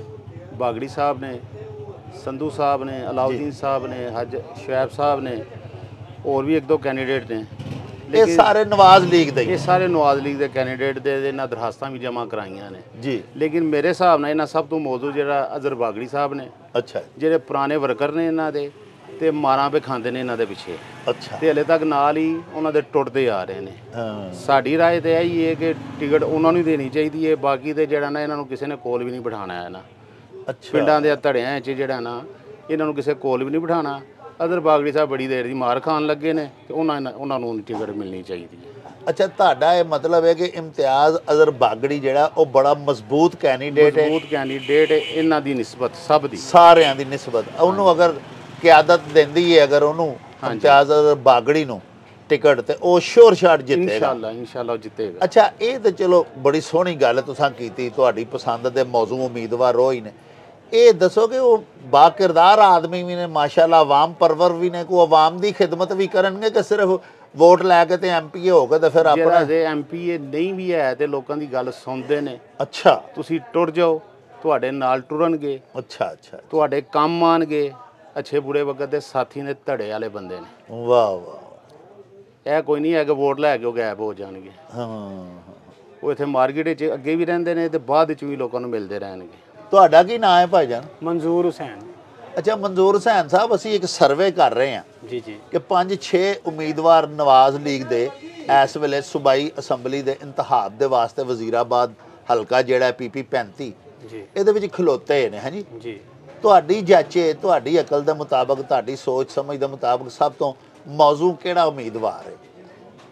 ਬਾਗੜੀ ਸਾਹਿਬ ਨੇ, ਸੰਧੂ ਸਾਹਿਬ ਨੇ, ਅਲਾਉਦੀਨ ਸਾਹਿਬ ਨੇ, ਹਜ ਸ਼ੁਐਬ ਸਾਹਿਬ ਨੇ, ਹੋਰ ਵੀ 1-2 ਕੈਂਡੀਡੇਟ ਨੇ। ਇਹ ਸਾਰੇ ਨਵਾਜ਼ ਲੀਗ ਦੇ? ਇਹ ਸਾਰੇ ਨਵਾਜ਼ ਲੀਗ ਦੇ ਕੈਂਡੀਡੇਟ ਦੇ ਇਹਨਾਂ ਦਰਖਾਸਤਾਂ ਵੀ ਜਮ੍ਹਾਂ ਕਰਾਈਆਂ ਨੇ ਜੀ। ਲੇਕਿਨ ਮੇਰੇ ਹਿਸਾਬ ਨਾਲ ਇਹਨਾਂ ਸਭ ਤੋਂ ਮੌਜੂਦ ਜਿਹੜਾ ਅਜ਼ਰ ਬਾਗੜੀ ਸਾਹਿਬ ਨੇ, ਅੱਛਾ, ਜਿਹੜੇ ਪੁਰਾਣੇ ਵਰਕਰ ਨੇ ਇਹਨਾਂ ਦੇ, ਤੇ ਮਾਰਾਂ ਵੀ ਖਾਂਦੇ ਨੇ ਇਹਨਾਂ ਦੇ ਪਿੱਛੇ, ਅੱਛਾ, ਤੇ ਹਲੇ ਤੱਕ ਨਾਲ ਹੀ ਉਹਨਾਂ ਦੇ ਟੁੱਟਦੇ ਆ ਰਹੇ ਨੇ। ਸਾਡੀ ਰਾਏ ਤੇ ਇਹੀ ਹੈ ਕਿ ਟਿਕਟ ਉਹਨਾਂ ਨੂੰ ਦੇਣੀ ਚਾਹੀਦੀ ਹੈ। ਬਾਕੀ ਤੇ ਜਿਹੜਾ ਨਾ ਇਹਨਾਂ ਨੂੰ ਕਿਸੇ ਨੇ ਕੋਲ ਵੀ ਨਹੀਂ ਬਿਠਾਉਣਾ ਹੈ ਨਾ। ਅੱਛਾ, ਪਿੰਡਾਂ ਦੇ ਧੜਿਆਂ 'ਚ ਜਿਹੜਾ ਨਾ ਇਹਨਾਂ ਨੂੰ ਕਿਸੇ ਕੋਲ ਵੀ ਨਹੀਂ ਬਿਠਾਉਣਾ। ਅਦਰ ਬਾਗੜੀ ਸਾਹਿਬ ਬੜੀ ਦੇਰ ਦੀ ਮਾਰ ਖਾਣ ਲੱਗੇ ਨੇ, ਤੇ ਉਹਨਾਂ ਨੂੰ ਟਿਕਟ ਮਿਲਣੀ ਚਾਹੀਦੀ ਹੈ। ਅੱਛਾ, ਤੁਹਾਡਾ ਇਹ ਮਤਲਬ ਹੈ ਕਿ ਇਮਤਿਆਜ਼ ਅਜ਼ਰ ਬਾਗੜੀ ਜਿਹੜਾ ਉਹ ਬੜਾ ਮਜ਼ਬੂਤ ਕੈਂਡੀਡੇਟ ਹੈ? ਮਜ਼ਬੂਤ ਕੈਂਡੀਡੇਟ ਹੈ, ਇਹਨਾਂ ਦੀ ਨਿਸਬਤ, ਸਭ ਦੀ, ਸਾਰਿਆਂ ਦੀ ਨਿਸਬਤ। ਉਹਨੂੰ ਅਗਰ ਕਿਆਦਤ ਦਿੰਦੀ ਹੈ, ਅਗਰ ਉਹਨੂੰ ਇਮਤਿਆਜ਼ ਅਜ਼ਰ ਬਾਗੜੀ ਨੂੰ ਟਿਕਟ, ਤੇ ਉਹ ਸ਼ੋਰ ਸ਼ਾਟ ਜਿੱਤੇਗਾ ਇਨਸ਼ਾਅੱਲਾ ਜਿੱਤੇਗਾ। ਅੱਛਾ, ਇਹ ਤਾਂ ਚਲੋ ਬੜੀ ਸੋਹਣੀ ਗੱਲ ਤੁਸੀਂ ਕੀਤੀ, ਤੁਹਾਡੀ ਪਸੰਦ ਦੇ ਮੌਜ਼ੂ ਉਮੀਦਵਾਰ ਉਹ ਹੀ ਨੇ। ਇਹ ਦੱਸੋ ਕਿ ਉਹ ਬਾਕਿਰਦਾਰ ਆਦਮੀ ਵੀ ਨੇ, ਮਾਸ਼ਾਅੱਲਾ, ਆਵਾਮ ਪਰਵਰ ਵੀ ਨੇ, ਕੋਈ ਆਵਾਮ ਦੀ ਖਿਦਮਤ ਵੀ ਕਰਨਗੇ ਕਿ ਸਿਰਫ ਵੋਟ ਲੈ ਕੇ ਤੇ MPA ਹੋ ਕੇ ਤੇ ਫਿਰ ਆਪਣਾ? ਜੇ MPA ਨਹੀਂ ਵੀ ਹੈ ਤੇ ਲੋਕਾਂ ਦੀ ਗੱਲ ਸੁਣਦੇ ਨੇ। ਅੱਛਾ, ਤੁਸੀਂ ਟੁਰ ਜਾਓ, ਤੁਹਾਡੇ ਨਾਲ ਟੁਰਨਗੇ। ਅੱਛਾ ਅੱਛਾ, ਤੁਹਾਡੇ ਕੰਮ ਆਣਗੇ। ਅੱਛੇ ਬੁਰੇ ਵਕਤ ਦੇ ਸਾਥੀ ਨੇ, ਧੜੇ ਵਾਲੇ ਬੰਦੇ ਨੇ। ਵਾਹ ਵਾਹ। ਇਹ ਕੋਈ ਨਹੀਂ ਹੈ ਕਿ ਵੋਟ ਲੈ ਕੇ ਉਹ ਗਾਇਬ ਹੋ ਜਾਣਗੇ। ਹਾਂ, ਉਹ ਇੱਥੇ ਮਾਰਕੀਟ 'ਚ ਅੱਗੇ ਵੀ ਰਹਿੰਦੇ ਨੇ ਤੇ ਬਾਅਦ ਵਿੱਚ ਵੀ ਲੋਕਾਂ ਨੂੰ ਮਿਲਦੇ ਰਹਿਣਗੇ। ਤੁਹਾਡਾ ਕੀ ਨਾਮ ਹੈ ਭਾਈਜਾਨ? ਮਨਜ਼ੂਰ ਹੁਸੈਨ। ਅੱਛਾ, ਮਨਜ਼ੂਰ ਹੁਸੈਨ ਸਾਹਿਬ, ਅਸੀਂ ਇੱਕ ਸਰਵੇ ਕਰ ਰਹੇ ਹਾਂ ਜੀ ਜੀ ਕਿ 5-6 ਉਮੀਦਵਾਰ ਨਵਾਜ਼ ਲੀਗ ਦੇ ਇਸ ਵੇਲੇ ਸੂਬਾਈ ਅਸੈਂਬਲੀ ਦੇ ਇੰਤਖਾਬ ਦੇ ਵਾਸਤੇ ਵਜ਼ੀਰਾਬਾਦ ਹਲਕਾ ਜਿਹੜਾ PP 35 ਜੀ, ਇਹਦੇ ਵਿੱਚ ਖਲੋਤੇ ਨੇ। ਹਾਂਜੀ ਜੀ, ਤੁਹਾਡੀ ਜਾਚੇ, ਤੁਹਾਡੀ ਅਕਲ ਦੇ ਮੁਤਾਬਕ, ਤੁਹਾਡੀ ਸੋਚ ਸਮਝ ਦੇ ਮੁਤਾਬਕ ਸਭ ਤੋਂ ਮੌਜ਼ੂ ਕਿਹੜਾ ਉਮੀਦਵਾਰ ਹੈ?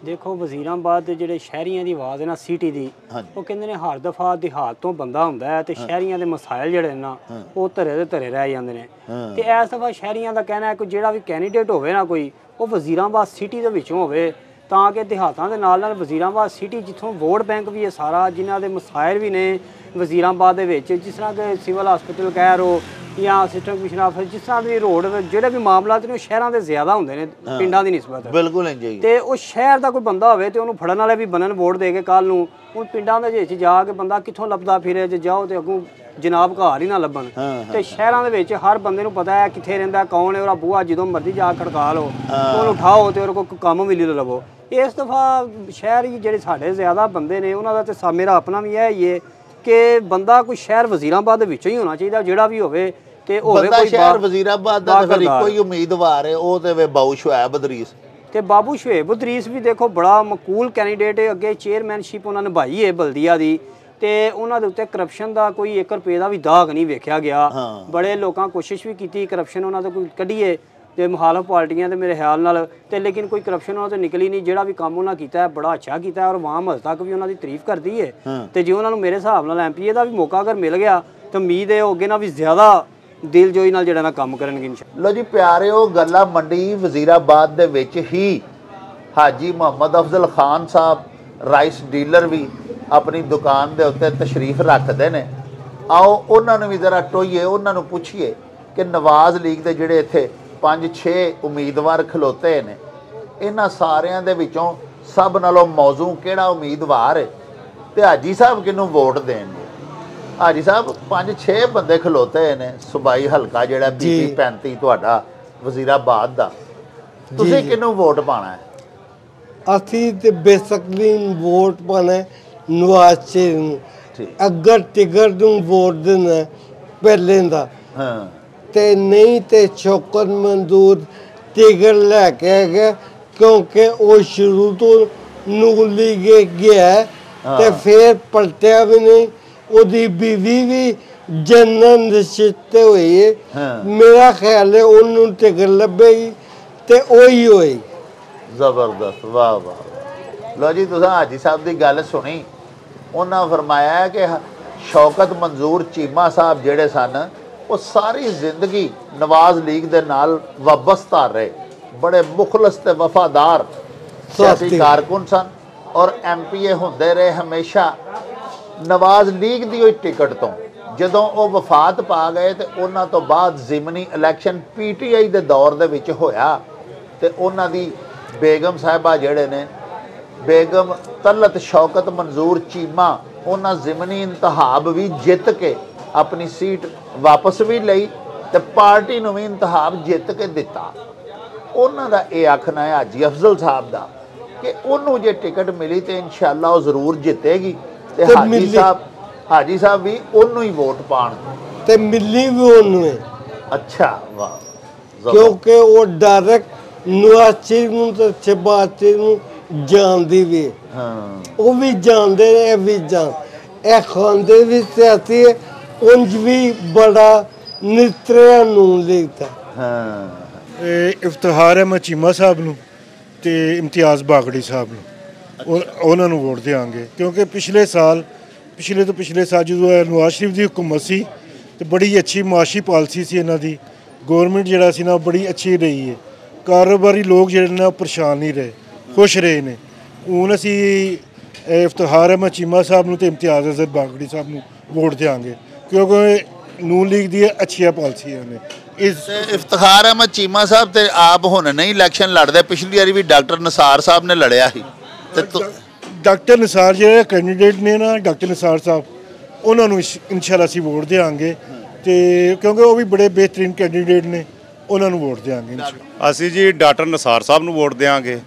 ਦੇਖੋ ਵਜ਼ੀਰਾਬਾਦ ਦੇ ਜਿਹੜੇ ਸ਼ਹਿਰੀਆਂ ਦੀ ਆਵਾਜ਼ ਹੈ ਨਾ, ਸਿਟੀ ਦੀ, ਹਾਂਜੀ, ਉਹ ਕਹਿੰਦੇ ਨੇ ਹਰ ਦਫਾ ਦਿਹਾਤ ਤੋਂ ਬੰਦਾ ਹੁੰਦਾ ਹੈ ਤੇ ਸ਼ਹਿਰੀਆਂ ਦੇ ਮਸਾਇਲ ਜਿਹੜੇ ਨਾ ਉਹ ਧਰੇ ਦੇ ਧਰੇ ਰਹਿ ਜਾਂਦੇ ਨੇ। ਤੇ ਇਸ ਦਫਾ ਸ਼ਹਿਰੀਆਂ ਦਾ ਕਹਿਣਾ ਹੈ ਕਿ ਜਿਹੜਾ ਵੀ ਕੈਂਡੀਡੇਟ ਹੋਵੇ ਨਾ ਕੋਈ, ਉਹ ਵਜ਼ੀਰਾਬਾਦ ਸਿਟੀ ਦੇ ਵਿੱਚੋਂ ਹੋਵੇ, ਤਾਂ ਕਿ ਦਿਹਾਤਾਂ ਦੇ ਨਾਲ ਨਾਲ ਵਜ਼ੀਰਾਬਾਦ ਸਿਟੀ, ਜਿੱਥੋਂ ਵੋਟ ਬੈਂਕ ਵੀ ਹੈ ਸਾਰਾ, ਜਿਨ੍ਹਾਂ ਦੇ ਮਸਾਇਲ ਵੀ ਨੇ ਵਜ਼ੀਰਾਬਾਦ ਦੇ ਵਿੱਚ, ਜਿਸ ਤਰ੍ਹਾਂ ਕਿ ਸਿਵਲ ਹਸਪੀਟਲ ਕਹਿ ਰੋ ਜਾਂ ਅਸਿਸਟੈਂਟ ਕਮਿਸ਼ਨਰ ਆਫਿਸ, ਜਿਸ ਤਰ੍ਹਾਂ ਵੀ ਰੋਡ ਜਿਹੜੇ ਵੀ ਮਾਮਲਾਤ ਨੇ ਉਹ ਸ਼ਹਿਰਾਂ ਦੇ ਜ਼ਿਆਦਾ ਹੁੰਦੇ ਨੇ ਪਿੰਡਾਂ ਦੀ ਨਿਸਬਤ। ਬਿਲਕੁਲ ਜੀ। ਤੇ ਉਹ ਸ਼ਹਿਰ ਦਾ ਕੋਈ ਬੰਦਾ ਹੋਵੇ ਤੇ ਉਹਨੂੰ ਫੜਨ ਵਾਲੇ ਵੀ ਬਣਨ ਵੋਟ ਦੇ ਕੇ ਕੱਲ ਨੂੰ। ਹੁਣ ਪਿੰਡਾਂ ਦੇ ਵਿੱਚ ਜਾ ਕੇ ਬੰਦਾ ਕਿੱਥੋਂ ਲੱਭਦਾ ਫਿਰੇ, ਜੇ ਜਾਓ ਤੇ ਅੱਗੋਂ ਜਨਾਬ ਘਰ ਹੀ ਨਾ ਲੱਭਣ। ਤੇ ਸ਼ਹਿਰਾਂ ਦੇ ਵਿੱਚ ਹਰ ਬੰਦੇ ਨੂੰ ਪਤਾ ਹੈ ਕਿੱਥੇ ਰਹਿੰਦਾ, ਕੌਣ ਹੈ, ਉਹਦਾ ਬੂਹਾ ਜਦੋਂ ਮਰਜ਼ੀ ਜਾ ਖੜਕਾ ਲਓ, ਉਹਨੂੰ ਉਠਾਓ ਤੇ ਉਹਦੇ ਕੋਲ ਕੰਮ ਮਿਲੀ ਲਵੋ। ਇਸ ਦਫਾ ਸ਼ਹਿਰੀ ਜਿਹੜੇ ਸਾਡੇ ਜ਼ਿਆਦਾ ਬੰਦੇ ਨੇ, ਉਹਨਾਂ ਦਾ ਤੇ ਮੇਰਾ ਆਪਣਾ ਵੀ ਇਹ ਹੀ ਹੈ ਕਿ ਬੰਦਾ ਕੋਈ ਸ਼ਹਿਰ ਵਜ਼ੀਰਾਬਾਦ ਦੇ ਵਿੱਚੋਂ ਹੀ ਹੋਣਾ ਚਾਹੀਦਾ, ਜਿਹੜਾ ਵੀ ਹੋਵੇ ਤੇ ਹੋਵੇ ਕੋਈ ਸ਼ਹਿਰ ਵਜ਼ੀਰਾਬਾਦ ਦਾ। ਫਿਰ ਇੱਕੋ ਹੀ ਉਮੀਦਵਾਰ ਹੈ, ਉਹ ਤੇ ਬਾਬੂ ਸ਼ੁਐਬ ਅਦਰੀਸ। ਤੇ ਬਾਬੂ ਸ਼ੁਐਬ ਅਦਰੀਸ ਵੀ ਦੇਖੋ ਬੜਾ ਮਕਬੂਲ ਕੈਂਡੀਡੇਟ ਹੈ। ਅੱਗੇ ਚੇਅਰਮੈਨਸ਼ਿਪ ਉਹਨਾਂ ਨਿਭਾਈ ਹੈ ਬਲਦੀਆ ਦੀ, ਤੇ ਉਹਨਾਂ ਦੇ ਉੱਤੇ ਕਰਪਸ਼ਨ ਦਾ ਕੋਈ 1 ਰੁਪਏ ਦਾ ਵੀ ਦਾਗ ਨਹੀਂ ਵੇਖਿਆ ਗਿਆ। ਬੜੇ ਲੋਕਾਂ ਕੋਸ਼ਿਸ਼ ਵੀ ਕੀਤੀ ਕਰਪਸ਼ਨ ਉਹਨਾਂ ਤੋਂ ਕੋਈ ਕੱਢੀਏ, ਤੇ ਮੁਖਾਲਫ ਪਾਰਟੀਆਂ ਤੇ ਮੇਰੇ ਖਿਆਲ ਨਾਲ ਤੇ ਲੇਕਿਨ ਕੋਈ ਕਰਪਸ਼ਨ ਉਹਨਾਂ ਤੋਂ ਨਿਕਲੀ ਨਹੀਂ। ਜਿਹੜਾ ਵੀ ਕੰਮ ਉਹਨਾਂ ਕੀਤਾ ਹੈ ਬੜਾ ਅੱਛਾ ਕੀਤਾ ਔਰ ਆਵਾਮ ਹਜੇ ਤੱਕ ਵੀ ਉਹਨਾਂ ਦੀ ਤਾਰੀਫ ਕਰਦੀ ਹੈ। ਤੇ ਜੇ ਉਹਨਾਂ ਨੂੰ ਮੇਰੇ ਹਿਸਾਬ ਨਾਲ ਐਮਪੀਏ ਦਾ ਵੀ ਮੌਕਾ ਅਗਰ ਮਿਲ ਗਿਆ ਤਾਂ ਉਮੀਦ ਹੈ ਉਹ ਅੱਗੇ ਨਾਲ ਵੀ ਜ਼ਿਆਦਾ ਦਿਲਜੋਈ ਨਾਲ ਜਿਹੜਾ ਨਾ ਕੰਮ ਕਰਨਗੇ ਇਨਸ਼ਾਅੱਲਾ। ਲੋ ਜੀ ਪਿਆਰਿਓ, ਗੱਲਾਂ ਮੰਡੀ ਵਜ਼ੀਰਾਬਾਦ ਦੇ ਵਿੱਚ ਹੀ ਹਾਜੀ ਮੁਹੰਮਦ ਅਫਜ਼ਲ ਖਾਨ ਸਾਹਿਬ ਰਾਈਸ ਡੀਲਰ ਵੀ ਆਪਣੀ ਦੁਕਾਨ ਦੇ ਉੱਤੇ ਤਸ਼ਰੀਫ ਰੱਖਦੇ ਨੇ। ਆਓ ਉਹਨਾਂ ਨੂੰ ਵੀ ਜ਼ਰਾ ਟੋਈਏ, ਉਹਨਾਂ ਨੂੰ ਪੁੱਛੀਏ ਕਿ ਨਵਾਜ਼ ਲੀਗ ਦੇ ਜਿਹੜੇ ਇੱਥੇ 5-6 ਉਮੀਦਵਾਰ ਖਲੋਤੇ ਨੇ, ਇਹਨਾਂ ਸਾਰਿਆਂ ਦੇ ਵਿੱਚੋਂ ਸਭ ਨਾਲੋਂ ਮੌਜ਼ੂ ਕਿਹੜਾ ਉਮੀਦਵਾਰ ਹੈ ਤੇ ਹਾਜੀ ਸਾਹਿਬ ਕਿਹਨੂੰ ਵੋਟ ਦੇਣਗੇ। ਹਾਜੀ ਸਾਹਿਬ 5-6 ਬੰਦੇ ਖਲੋਤੇ ਨੇ, ਸੂਬਾਈ ਹਲਕਾ ਜਿਹੜਾ BP 35 ਤੁਹਾਡਾ ਵਜ਼ੀਰਾਬਾਦ ਦਾ, ਤੁਸੀਂ ਕਿਹਨੂੰ ਵੋਟ ਪਾਣਾ ਹੈ? ਅਸੀਂ ਤੇ ਬੇਸਕਲੀਨ ਵੋਟ ਪਾਣਾ ਨਵਾਜ਼ ਸ਼ਰੀਫ ਨੂੰ। ਅਗਰ ਟਿਕਟ ਨੂੰ ਵੋਟ ਦੇਣਾ ਪਹਿਲੇ ਦਾ ਤੇ ਨਹੀਂ ਤੇ ਸ਼ੌਕਤ ਮੰਜ਼ੂਰ ਟਿਕਟ ਲੈ ਕੇ ਆਏਗਾ, ਕਿਉਂਕਿ ਉਹ ਸ਼ੁਰੂ ਤੋਂ ਨੂਨ ਲੀਗ ਗਿਆ ਤੇ ਫਿਰ ਪਲਟਿਆ ਵੀ ਨਹੀਂ। ਉਹਦੀ ਬੀਵੀ ਵੀ ਜਨਰਲ ਨਸ਼ਿਤ ਹੋਈ ਹੈ। ਮੇਰਾ ਖਿਆਲ ਹੈ ਉਹਨੂੰ ਟਿਕਟ ਲੱਭੇਗੀ ਤੇ ਉਹੀ ਹੋਏਗੀ। ਜ਼ਬਰਦਸਤ, ਵਾਹ ਵਾਹ। ਲੋ ਜੀ ਤੁਸੀਂ ਹਾਜੀ ਸਾਹਿਬ ਦੀ ਗੱਲ ਸੁਣੀ। ਉਹਨਾਂ ਫਰਮਾਇਆ ਕਿ ਸ਼ੌਕਤ ਮੰਜ਼ੂਰ ਚੀਮਾ ਸਾਹਿਬ ਜਿਹੜੇ ਸਨ ਉਹ ਸਾਰੀ ਜ਼ਿੰਦਗੀ ਨਵਾਜ਼ ਲੀਗ ਦੇ ਨਾਲ ਵਾਬਸਤਾ ਰਹੇ, ਬੜੇ ਮੁਖਲਸ ਤੇ ਵਫਾਦਾਰ ਸਿਆਸੀ ਕਾਰਕੁਨ ਸਨ ਔਰ MPA ਹੁੰਦੇ ਰਹੇ ਹਮੇਸ਼ਾ ਨਵਾਜ਼ ਲੀਗ ਦੀ ਹੋਈ ਟਿਕਟ ਤੋਂ। ਜਦੋਂ ਉਹ ਵਫਾਤ ਪਾ ਗਏ ਤੇ ਉਹਨਾਂ ਤੋਂ ਬਾਅਦ ਜ਼ਿਮਨੀ ਇਲੈਕਸ਼ਨ PTI ਦੇ ਦੌਰ ਦੇ ਵਿੱਚ ਹੋਇਆ ਤੇ ਉਹਨਾਂ ਦੀ ਬੇਗਮ ਸਾਹਿਬਾ ਜਿਹੜੇ ਨੇ ਬੇਗਮ ਤਲਤ ਸ਼ੌਕਤ ਮੰਜ਼ੂਰ ਚੀਮਾ, ਉਹਨਾਂ ਜ਼ਿਮਨੀ ਇੰਤਖਾਬ ਵੀ ਜਿੱਤ ਕੇ ਆਪਣੀ ਸੀਟ ਵਾਪਸ ਵੀ ਲਈ ਤੇ ਪਾਰਟੀ ਨੂੰ ਵੀ ਇੰਤਖਾਬ ਜਿੱਤ ਕੇ ਦਿੱਤਾ। ਉਹਨਾਂ ਦਾ ਇਹ ਆਖਣਾ ਹੈ ਹਾਜੀ ਅਫਜ਼ਲ ਸਾਹਿਬ ਦਾ ਕਿ ਉਹਨੂੰ ਜੇ ਟਿਕਟ ਮਿਲੀ ਤੇ ਇਨਸ਼ਾਅੱਲਾ ਉਹ ਜ਼ਰੂਰ ਜਿੱਤੇਗੀ ਤੇ ਹਾਜੀ ਸਾਹਿਬ ਵੀ ਉਹਨੂੰ ਹੀ ਵੋਟ ਪਾਣ ਤੇ ਮਿਲੀ ਵੀ ਉਹਨੂੰ ਹੈ। ਅੱਛਾ, ਵਾਹ। ਕਿਉਂਕਿ ਉਹ ਡਾਇਰੈਕਟ ਨਵਾਜ਼ ਸ਼ਰੀਫ ਨੂੰ ਤੇ ਸ਼ਹਿਬਾਜ਼ ਸ਼ਰੀਫ ਨੂੰ ਜਾਣਦੀ ਵੀ ਹੈ। ਉਹ ਵੀ ਜਾਣਦੇ ਨੇ, ਇਹ ਵੀ ਜਾਣ, ਇਹ ਖਾਂਦੇ ਵੀ ਸਿਆਸੀ ਹੈ, ਉਂਝ ਵੀ ਬੜਾ ਨਿਤਰਿਆ ਨੂਨ ਲੀਗ ਦਾ। ਇਫਤਿਖਾਰ ਅਹਿਮਦ ਚੀਮਾ ਸਾਹਿਬ ਨੂੰ ਤੇ ਇਮਤਿਆਜ਼ ਬਾਗੜੀ ਸਾਹਿਬ ਨੂੰ, ਉਹਨਾਂ ਨੂੰ ਵੋਟ ਦੇਵਾਂਗੇ। ਕਿਉਂਕਿ ਪਿਛਲੇ ਤੋਂ ਪਿਛਲੇ ਸਾਲ ਜਦੋਂ ਨਵਾਜ਼ ਸ਼ਰੀਫ ਦੀ ਹੁਕੂਮਤ ਸੀ ਤੇ ਬੜੀ ਅੱਛੀ ਮਾਸ਼ੀ ਪਾਲਿਸੀ ਸੀ ਇਹਨਾਂ ਦੀ। ਗੌਰਮੈਂਟ ਜਿਹੜਾ ਸੀ ਨਾ ਬੜੀ ਅੱਛੀ ਰਹੀ ਹੈ। ਕਾਰੋਬਾਰੀ ਲੋਕ ਜਿਹੜੇ ਨੇ ਉਹ ਪਰੇਸ਼ਾਨ ਨਹੀਂ ਰਹੇ, ਖੁਸ਼ ਰਹੇ ਨੇ। ਹੁਣ ਅਸੀਂ ਇਫਤਿਖਾਰ ਅਹਿਮਦ ਚੀਮਾ ਸਾਹਿਬ ਨੂੰ ਤੇ ਇਮਤਿਆਜ਼ ਅਜ਼ਹਰ ਬਾਗੜੀ ਸਾਹਿਬ ਨੂੰ ਵੋਟ ਦੇਵਾਂਗੇ ਕਿਉਂਕਿ ਨੂਨ ਲੀਗ ਦੀ ਅੱਛੀਆਂ ਪਾਲਿਸੀਆਂ ਨੇ। ਇਸ ਇਫਤਿਖਾਰ ਅਹਿਮਦ ਚੀਮਾ ਸਾਹਿਬ ਤੇ ਆਪ ਹੁਣ ਨਹੀਂ ਇਲੈਕਸ਼ਨ ਲੜਦੇ, ਪਿਛਲੀ ਵਾਰੀ ਵੀ ਡਾਕਟਰ ਨਿਸਾਰ ਸਾਹਿਬ ਨੇ ਲੜਿਆ ਸੀ ਤੇ ਡਾਕਟਰ ਨਿਸਾਰ ਜਿਹੜੇ ਕੈਂਡੀਡੇਟ ਨੇ ਨਾ, ਡਾਕਟਰ ਨਿਸਾਰ ਸਾਹਿਬ, ਉਹਨਾਂ ਨੂੰ ਇਨਸ਼ਾਅੱਲਾ ਅਸੀਂ ਵੋਟ ਦੇਵਾਂਗੇ ਤੇ ਕਿਉਂਕਿ ਉਹ ਵੀ ਬੜੇ ਬਿਹਤਰੀਨ ਕੈਂਡੀਡੇਟ ਨੇ, ਉਹਨਾਂ ਨੂੰ ਵੋਟ ਦੇਵਾਂਗੇ ਇਨਸ਼ਾਅੱਲਾ। ਅਸੀਂ ਜੀ ਡਾਕਟਰ ਨਿਸਾਰ ਸਾਹਿਬ ਨੂੰ ਵੋਟ ਦੇਵਾਂਗੇ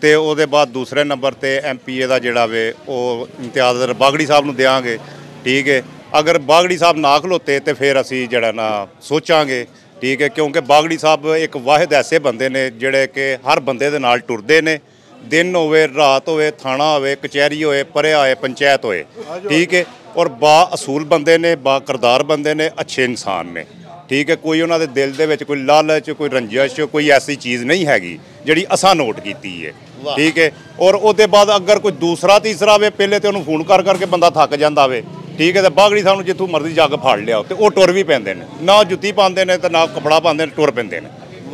ਤੇ ਉਹਦੇ ਬਾਅਦ ਦੂਸਰੇ ਨੰਬਰ ਤੇ MPA ਦਾ ਜਿਹੜਾ ਵੇ ਉਹ ਇਮਤਿਆਜ਼ ਅਜ਼ਹਰ ਬਾਗੜੀ ਸਾਹਿਬ ਨੂੰ ਦੇਵਾਂਗੇ। ਠੀਕ ਹੈ, ਅਗਰ ਬਾਗੜੀ ਸਾਹਿਬ ਨਾ ਖਲੋਤੇ ਤੇ ਫਿਰ ਅਸੀਂ ਜਿਹੜਾ ਨਾ ਸੋਚਾਂਗੇ। ਠੀਕ ਹੈ, ਕਿਉਂਕਿ ਬਾਗੜੀ ਸਾਹਿਬ ਇੱਕ ਵਾਹਿਦ ਐਸੇ ਬੰਦੇ ਨੇ ਜਿਹੜੇ ਕਿ ਹਰ ਬੰਦੇ ਦੇ ਨਾਲ ਟੁਰਦੇ ਨੇ, ਦਿਨ ਹੋਵੇ ਰਾਤ ਹੋਵੇ, ਥਾਣਾ ਹੋਵੇ, ਕਚਹਿਰੀ ਹੋਏ, ਪਰਿਆ ਹੋਏ, ਪੰਚਾਇਤ ਹੋਏ। ਠੀਕ ਹੈ, ਔਰ ਬਾ ਅਸੂਲ ਬੰਦੇ ਨੇ, ਬਾ ਕਿਰਦਾਰ ਬੰਦੇ ਨੇ, ਅੱਛੇ ਇਨਸਾਨ ਨੇ। ਠੀਕ ਹੈ, ਕੋਈ ਉਹਨਾਂ ਦੇ ਦਿਲ ਦੇ ਵਿੱਚ ਕੋਈ ਲਾਲਚ, ਕੋਈ ਰੰਜਿਸ਼, ਕੋਈ ਐਸੀ ਚੀਜ਼ ਨਹੀਂ ਹੈਗੀ ਜਿਹੜੀ ਅਸਾਂ ਨੋਟ ਕੀਤੀ ਹੈ। ਠੀਕ ਹੈ, ਔਰ ਉਹਦੇ ਬਾਅਦ ਅਗਰ ਕੋਈ ਦੂਸਰਾ ਤੀਸਰਾ ਵੇ, ਪਹਿਲੇ ਤੇ ਉਹਨੂੰ ਫੋਨ ਕਰ ਕਰਕੇ ਬੰਦਾ ਥੱਕ ਜਾਂਦਾ ਵੇ। ਠੀਕ ਹੈ, ਤੇ ਬਾਗੜੀ ਸਾਹਿਬ ਨੂੰ ਜਿੱਥੋਂ ਮਰਜ਼ੀ ਜੱਗ ਫੜ ਲਿਆ ਤੇ ਉਹ ਟੁਰ ਵੀ ਪੈਂਦੇ ਨੇ, ਨਾ ਜੁੱਤੀ ਪਾਉਂਦੇ ਨੇ ਤੇ ਨਾ ਕੱਪੜਾ ਪਾਉਂਦੇ ਨੇ, ਟੁਰ ਪੈਂਦੇ ਨੇ।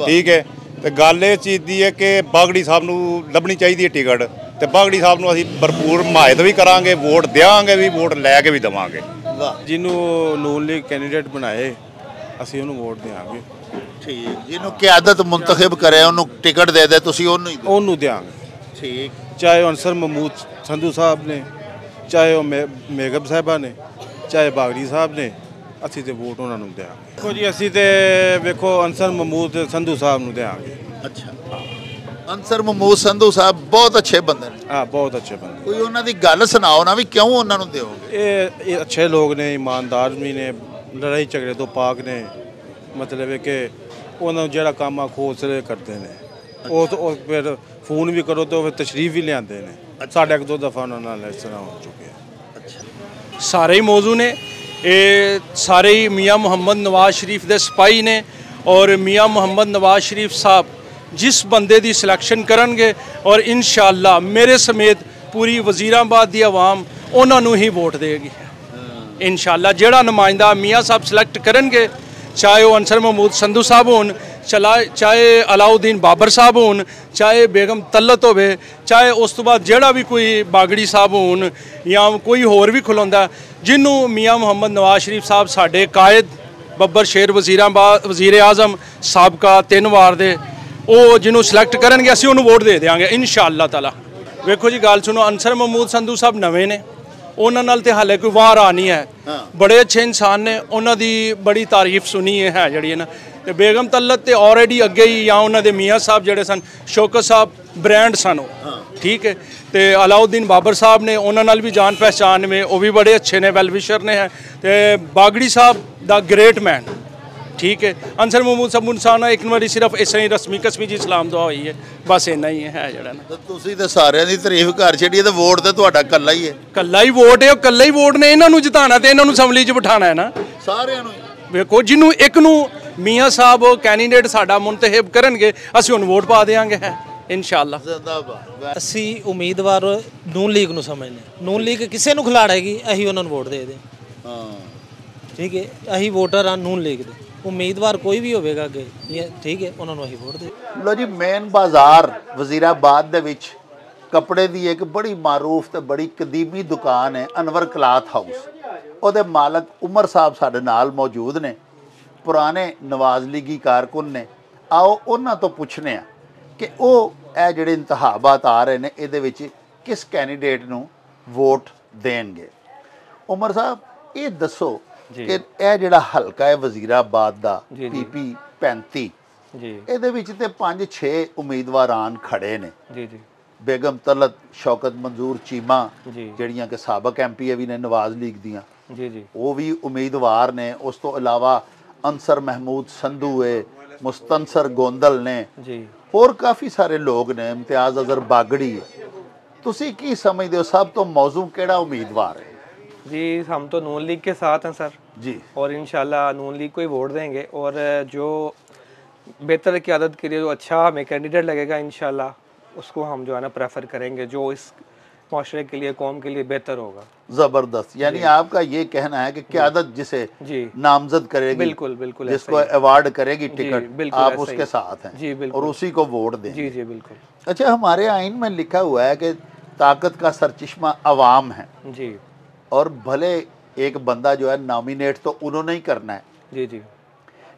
ਠੀਕ ਹੈ, ਤੇ ਗੱਲ ਇਹ ਚੀਜ਼ ਦੀ ਹੈ ਕਿ ਬਾਗੜੀ ਸਾਹਿਬ ਨੂੰ ਲੱਭਣੀ ਚਾਹੀਦੀ ਹੈ ਟਿਕਟ ਤੇ ਬਾਗੜੀ ਸਾਹਿਬ ਨੂੰ ਅਸੀਂ ਭਰਪੂਰ ਹਮਾਇਤ ਵੀ ਕਰਾਂਗੇ, ਵੋਟ ਦਿਆਂਗੇ ਵੀ, ਵੋਟ ਲੈ ਕੇ ਵੀ ਦੇਵਾਂਗੇ। ਜਿਹਨੂੰ ਨੂਨ ਲੀਗ ਕੈਂਡੀਡੇਟ ਬਣਾਏ ਅਸੀਂ ਉਹਨੂੰ ਵੋਟ ਦੇਵਾਂਗੇ। ਠੀਕ, ਜਿਹਨੂੰ ਕਿਆਦਤ ਮੁੰਤਖਬ ਕਰਿਆ ਉਹਨੂੰ ਟਿਕਟ ਦੇ ਦੇ, ਤੁਸੀਂ ਉਹਨੂੰ ਦਿਆਂਗੇ। ਠੀਕ, ਚਾਹੇ ਅਨਸਰ ਮਹਿਮੂਦ ਸੰਧੂ ਸਾਹਿਬ ਨੇ, ਚਾਹੇ ਉਹ ਮੇਗਮ ਸਾਹਿਬਾ ਨੇ, ਚਾਹੇ ਬਾਗੜੀ ਸਾਹਿਬ ਨੇ, ਅਸੀਂ ਤੇ ਵੋਟ ਉਹਨਾਂ ਨੂੰ ਦਿਆਂਗੇ। ਦੇਖੋ ਜੀ, ਅਸੀਂ ਤੇ ਵੇਖੋ ਅਨਸਰ ਮਹਿਮੂਦ ਸੰਧੂ ਸਾਹਿਬ ਨੂੰ ਦਿਆਂਗੇ। ਅੱਛਾ, ਅਨਸਰ ਮਹਿਮੂਦ ਸੰਧੂ ਸਾਹਿਬ ਬਹੁਤ ਅੱਛੇ ਬੰਦੇ ਨੇ। ਹਾਂ, ਬਹੁਤ ਅੱਛੇ ਬੰਦੇ। ਕੋਈ ਉਹਨਾਂ ਦੀ ਗੱਲ ਸੁਣਾਓ ਨਾ ਵੀ ਕਿਉਂ ਉਹਨਾਂ ਨੂੰ ਦਿਓਗੇ। ਇਹ ਅੱਛੇ ਲੋਕ ਨੇ, ਇਮਾਨਦਾਰ ਵੀ ਨੇ, ਲੜਾਈ ਝਗੜੇ ਤੋਂ ਪਾਕ ਨੇ। ਮਤਲਬ ਹੈ ਕਿ ਉਹਨਾਂ ਨੂੰ ਜਿਹੜਾ ਕੰਮ ਆ ਖੋਸਲੇ ਕਰਦੇ ਨੇ। ਉਹ ਫਿਰ ਫੋਨ ਵੀ ਕਰੋ ਤਾਂ ਫਿਰ ਤਸ਼ਰੀਫ ਵੀ ਲਿਆਉਂਦੇ ਨੇ। ਸਾਡੇ ਇੱਕ ਦੋ ਦਫਾ ਉਹਨਾਂ ਨਾਲ ਇਸ ਤਰ੍ਹਾਂ ਹੋ ਚੁੱਕਿਆ। ਸਾਰੇ ਹੀ ਮੌਜੂ ਨੇ, ਇਹ ਸਾਰੇ ਹੀ ਮੀਆਂ ਮੁਹੰਮਦ ਨਵਾਜ਼ ਸ਼ਰੀਫ ਦੇ ਸਿਪਾਹੀ ਨੇ और मियाँ मोहम्मद नवाज शरीफ साहब जिस बंदे दी सिलेक्शन करनगे और इंशाअल्लाह मेरे समेत पूरी वजीराबाद दी आवाम उन्होंने ही वोट देगी इंशाअल्लाह। जेड़ा नुमाइंदा मियाँ साहब सिलेक्ट करनगे, चाहे वो अंसर महमूद संधू साहब होन, चाहे अलाउद्दीन बाबर साहब होन, चाहे बेगम तलत होवे, चाहे उस तो बाद जेड़ा भी कोई बागड़ी साहब होन या कोई होर भी खलोंदा, जिन्हों मियाँ मोहम्मद नवाज शरीफ साहब साडे कायद बब्बर शेर वजीर आज़म साबका 3 वार दे, वो जिन्हों सिलेक्ट करनगे असीं उन्होंने वोट दे देंगे इंशाअल्लाह ताला। वेखो जी गल सुनो, अंसर महमूद संधू साहब नवे ने, उन्होंने नाल ते हाले कोई वार आ नहीं है, बड़े अच्छे इंसान ने, उन्होंने बड़ी तारीफ सुनी है जड़ी ना। ते बेगम तलत ते ऑलरेडी अगे ही या उन्होंने मियाँ साहब जड़े सन शौकत साहब ब्रांड सन, ठीक है। तो अलाउद्दीन बाबर साहब ने उन्होंने भी जान पहचान में, वो भी बड़े अच्छे ने, वेल विशर ने है। तो बागड़ी साहब द ग्रेट मैन, ठीक है। अंसर महमूद साहब इंसान एक बारी सिर्फ इस तरह रस्मी कस्मी जी सलाम दुआ हुई है, बस इन्ना ही है जड़ा ना। ਤੁਸੀਂ ਤਾਂ ਸਾਰਿਆਂ ਦੀ ਤਾਰੀਫ ਕਰ ਛੱਡੀ ਤੇ ਵੋਟ ਤੇ ਤੁਹਾਡਾ ਕੱਲਾ ਹੀ ਹੈ। ਕੱਲਾ ਹੀ ਵੋਟ ਹੈ, ਕੱਲਾ ਹੀ ਵੋਟ ਨੇ, ਇਹਨਾਂ ਨੂੰ ਜਿਤਾਣਾ ਤੇ ਇਹਨਾਂ ਨੂੰ ਅਸੈਂਬਲੀ 'ਚ ਬਿਠਾਣਾ ਹੈ ਨਾ ਸਾਰਿਆਂ ਨੂੰ। ਵੇਖੋ ਜਿਹਨੂੰ ਇੱਕ ਨੂੰ ਮੀਆਂ ਸਾਹਿਬ ਕੈਂਡੀਡੇਟ ਸਾਡਾ ਮੁੰਤਖਬ ਕਰਨਗੇ, ਅਸੀਂ ਉਹਨੂੰ ਵੋਟ ਪਾ ਦੇਵਾਂਗੇ ਹੈ इंशाअल्लाह। ਅਸੀਂ ਉਮੀਦਵਾਰ ਨੂਨ ਲੀਗ ਨੂੰ ਸਮਝਦੇ, ਨੂਨ ਲੀਗ ਕਿਸੇ ਨੂੰ ਖਿਲਾੜੇਗੀ ਅਸੀਂ ਉਹਨਾਂ ਨੂੰ ਵੋਟ ਦੇ ਦੇ। ਠੀਕ ਹੈ, ਅਸੀਂ ਵੋਟਰ ਆ ਨੂਨ ਲੀਗ ਦੇ, ਉਮੀਦਵਾਰ ਕੋਈ ਵੀ ਹੋਵੇਗਾ ਅੱਗੇ ਠੀਕ ਹੈ ਉਹਨਾਂ ਨੂੰ ਅਸੀਂ ਵੋਟ ਦੇ। ਲੋ ਜੀ, ਮੇਨ ਬਾਜ਼ਾਰ ਵਜ਼ੀਰਾਬਾਦ ਦੇ ਵਿੱਚ ਕੱਪੜੇ ਦੀ ਇੱਕ ਬੜੀ ਮਾਰੂਫ ਤੇ ਬੜੀ ਕਦੀਮੀ ਦੁਕਾਨ ਹੈ ਅਨਵਰ ਕਲਾਥ ਹਾਊਸ। ਉਹਦੇ ਮਾਲਕ ਉਮਰ ਸਾਹਿਬ ਸਾਡੇ ਨਾਲ ਮੌਜੂਦ ਨੇ, ਪੁਰਾਣੇ ਨਵਾਜ਼ ਲੀਗੀ ਕਾਰਕੁਨ ਨੇ। ਆਓ ਉਹਨਾਂ ਤੋਂ ਪੁੱਛਨੇ ਆ ਕਿ ਉਹ ਇਹ ਜਿਹੜੇ ਇੰਤਖਾਬਾਤ ਆ ਰਹੇ ਨੇ ਇਹਦੇ ਵਿੱਚ ਕਿਸ ਕੈਂਡੀਡੇਟ ਨੂੰ ਵੋਟ ਦੇਣਗੇ। ਉਮਰ ਸਾਹਿਬ, ਇਹ ਦੱਸੋ ਕਿ ਇਹ ਜਿਹੜਾ ਹਲਕਾ ਹੈ ਵਜ਼ੀਰਾਬਾਦ ਦਾ PP 35 ਜੀ, ਇਹਦੇ ਵਿੱਚ ਤੇ 5-6 ਉਮੀਦਵਾਰਾਂ ਖੜੇ ਨੇ ਜੀ ਜੀ। ਬੇਗਮ ਤਲਤ, ਸ਼ੌਕਤ ਮਨਜ਼ੂਰ ਚੀਮਾ ਜਿਹੜੀਆਂ ਕਿ ਸਾਬਕ MP ਵੀ ਨੇ ਨਵਾਜ਼ ਲੀਗ ਦੀਆਂ ਜੀ ਜੀ, ਉਹ ਵੀ ਉਮੀਦਵਾਰ ਨੇ। ਉਸ ਤੋਂ ਇਲਾਵਾ ਅੰਸਰ ਮਹਿਮੂਦ ਸੰਧੂ ਹੈ, ਮੁਸਤਨਸਰ ਗੋਂਦਲ ਨੇ ਜੀ, ਹੋਰ ਕਾਫੀ ਸਾਰੇ ਲੋਕ ਨੇ, ਇਮਤਿਆਜ਼ ਅਜ਼ਰ ਬਾਗੜੀ ਹੈ। ਤੁਸੀਂ ਕੀ ਸਮਝਦੇ ਹੋ ਸਭ ਤੋਂ ਮੌਜ਼ੂ ਕਿਹੜਾ ਉਮੀਦਵਾਰ है? जी, हम तो नून लीग के साथ हैं सर जी, और इंशाल्लाह नून लीग को ही वोट देंगे। और जो बेहतर क़यादत के लिए जो अच्छा हमें कैंडिडेट लगेगा इंशाल्लाह उसको हम जो है ना प्रेफर करेंगे, जो इस माशरे के लिए कौम के लिए बेहतर होगा। ज़बरदस्त, यानी आपका ये कहना है कि क़यादत जिसे जी नामजद करेगी, बिल्कुल बिल्कुल, जिसको अवार्ड करेगी टिकट, आप उसके साथ हैं जी, बिल्कुल, और उसी को वोट दें जी जी बिल्कुल। अच्छा, हमारे आइन में लिखा हुआ है कि ताकत का सरचश्मा अवाम है जी, और भले एक बंदा जो है नॉमिनेट तो उन्होंने ही करना है जी जी,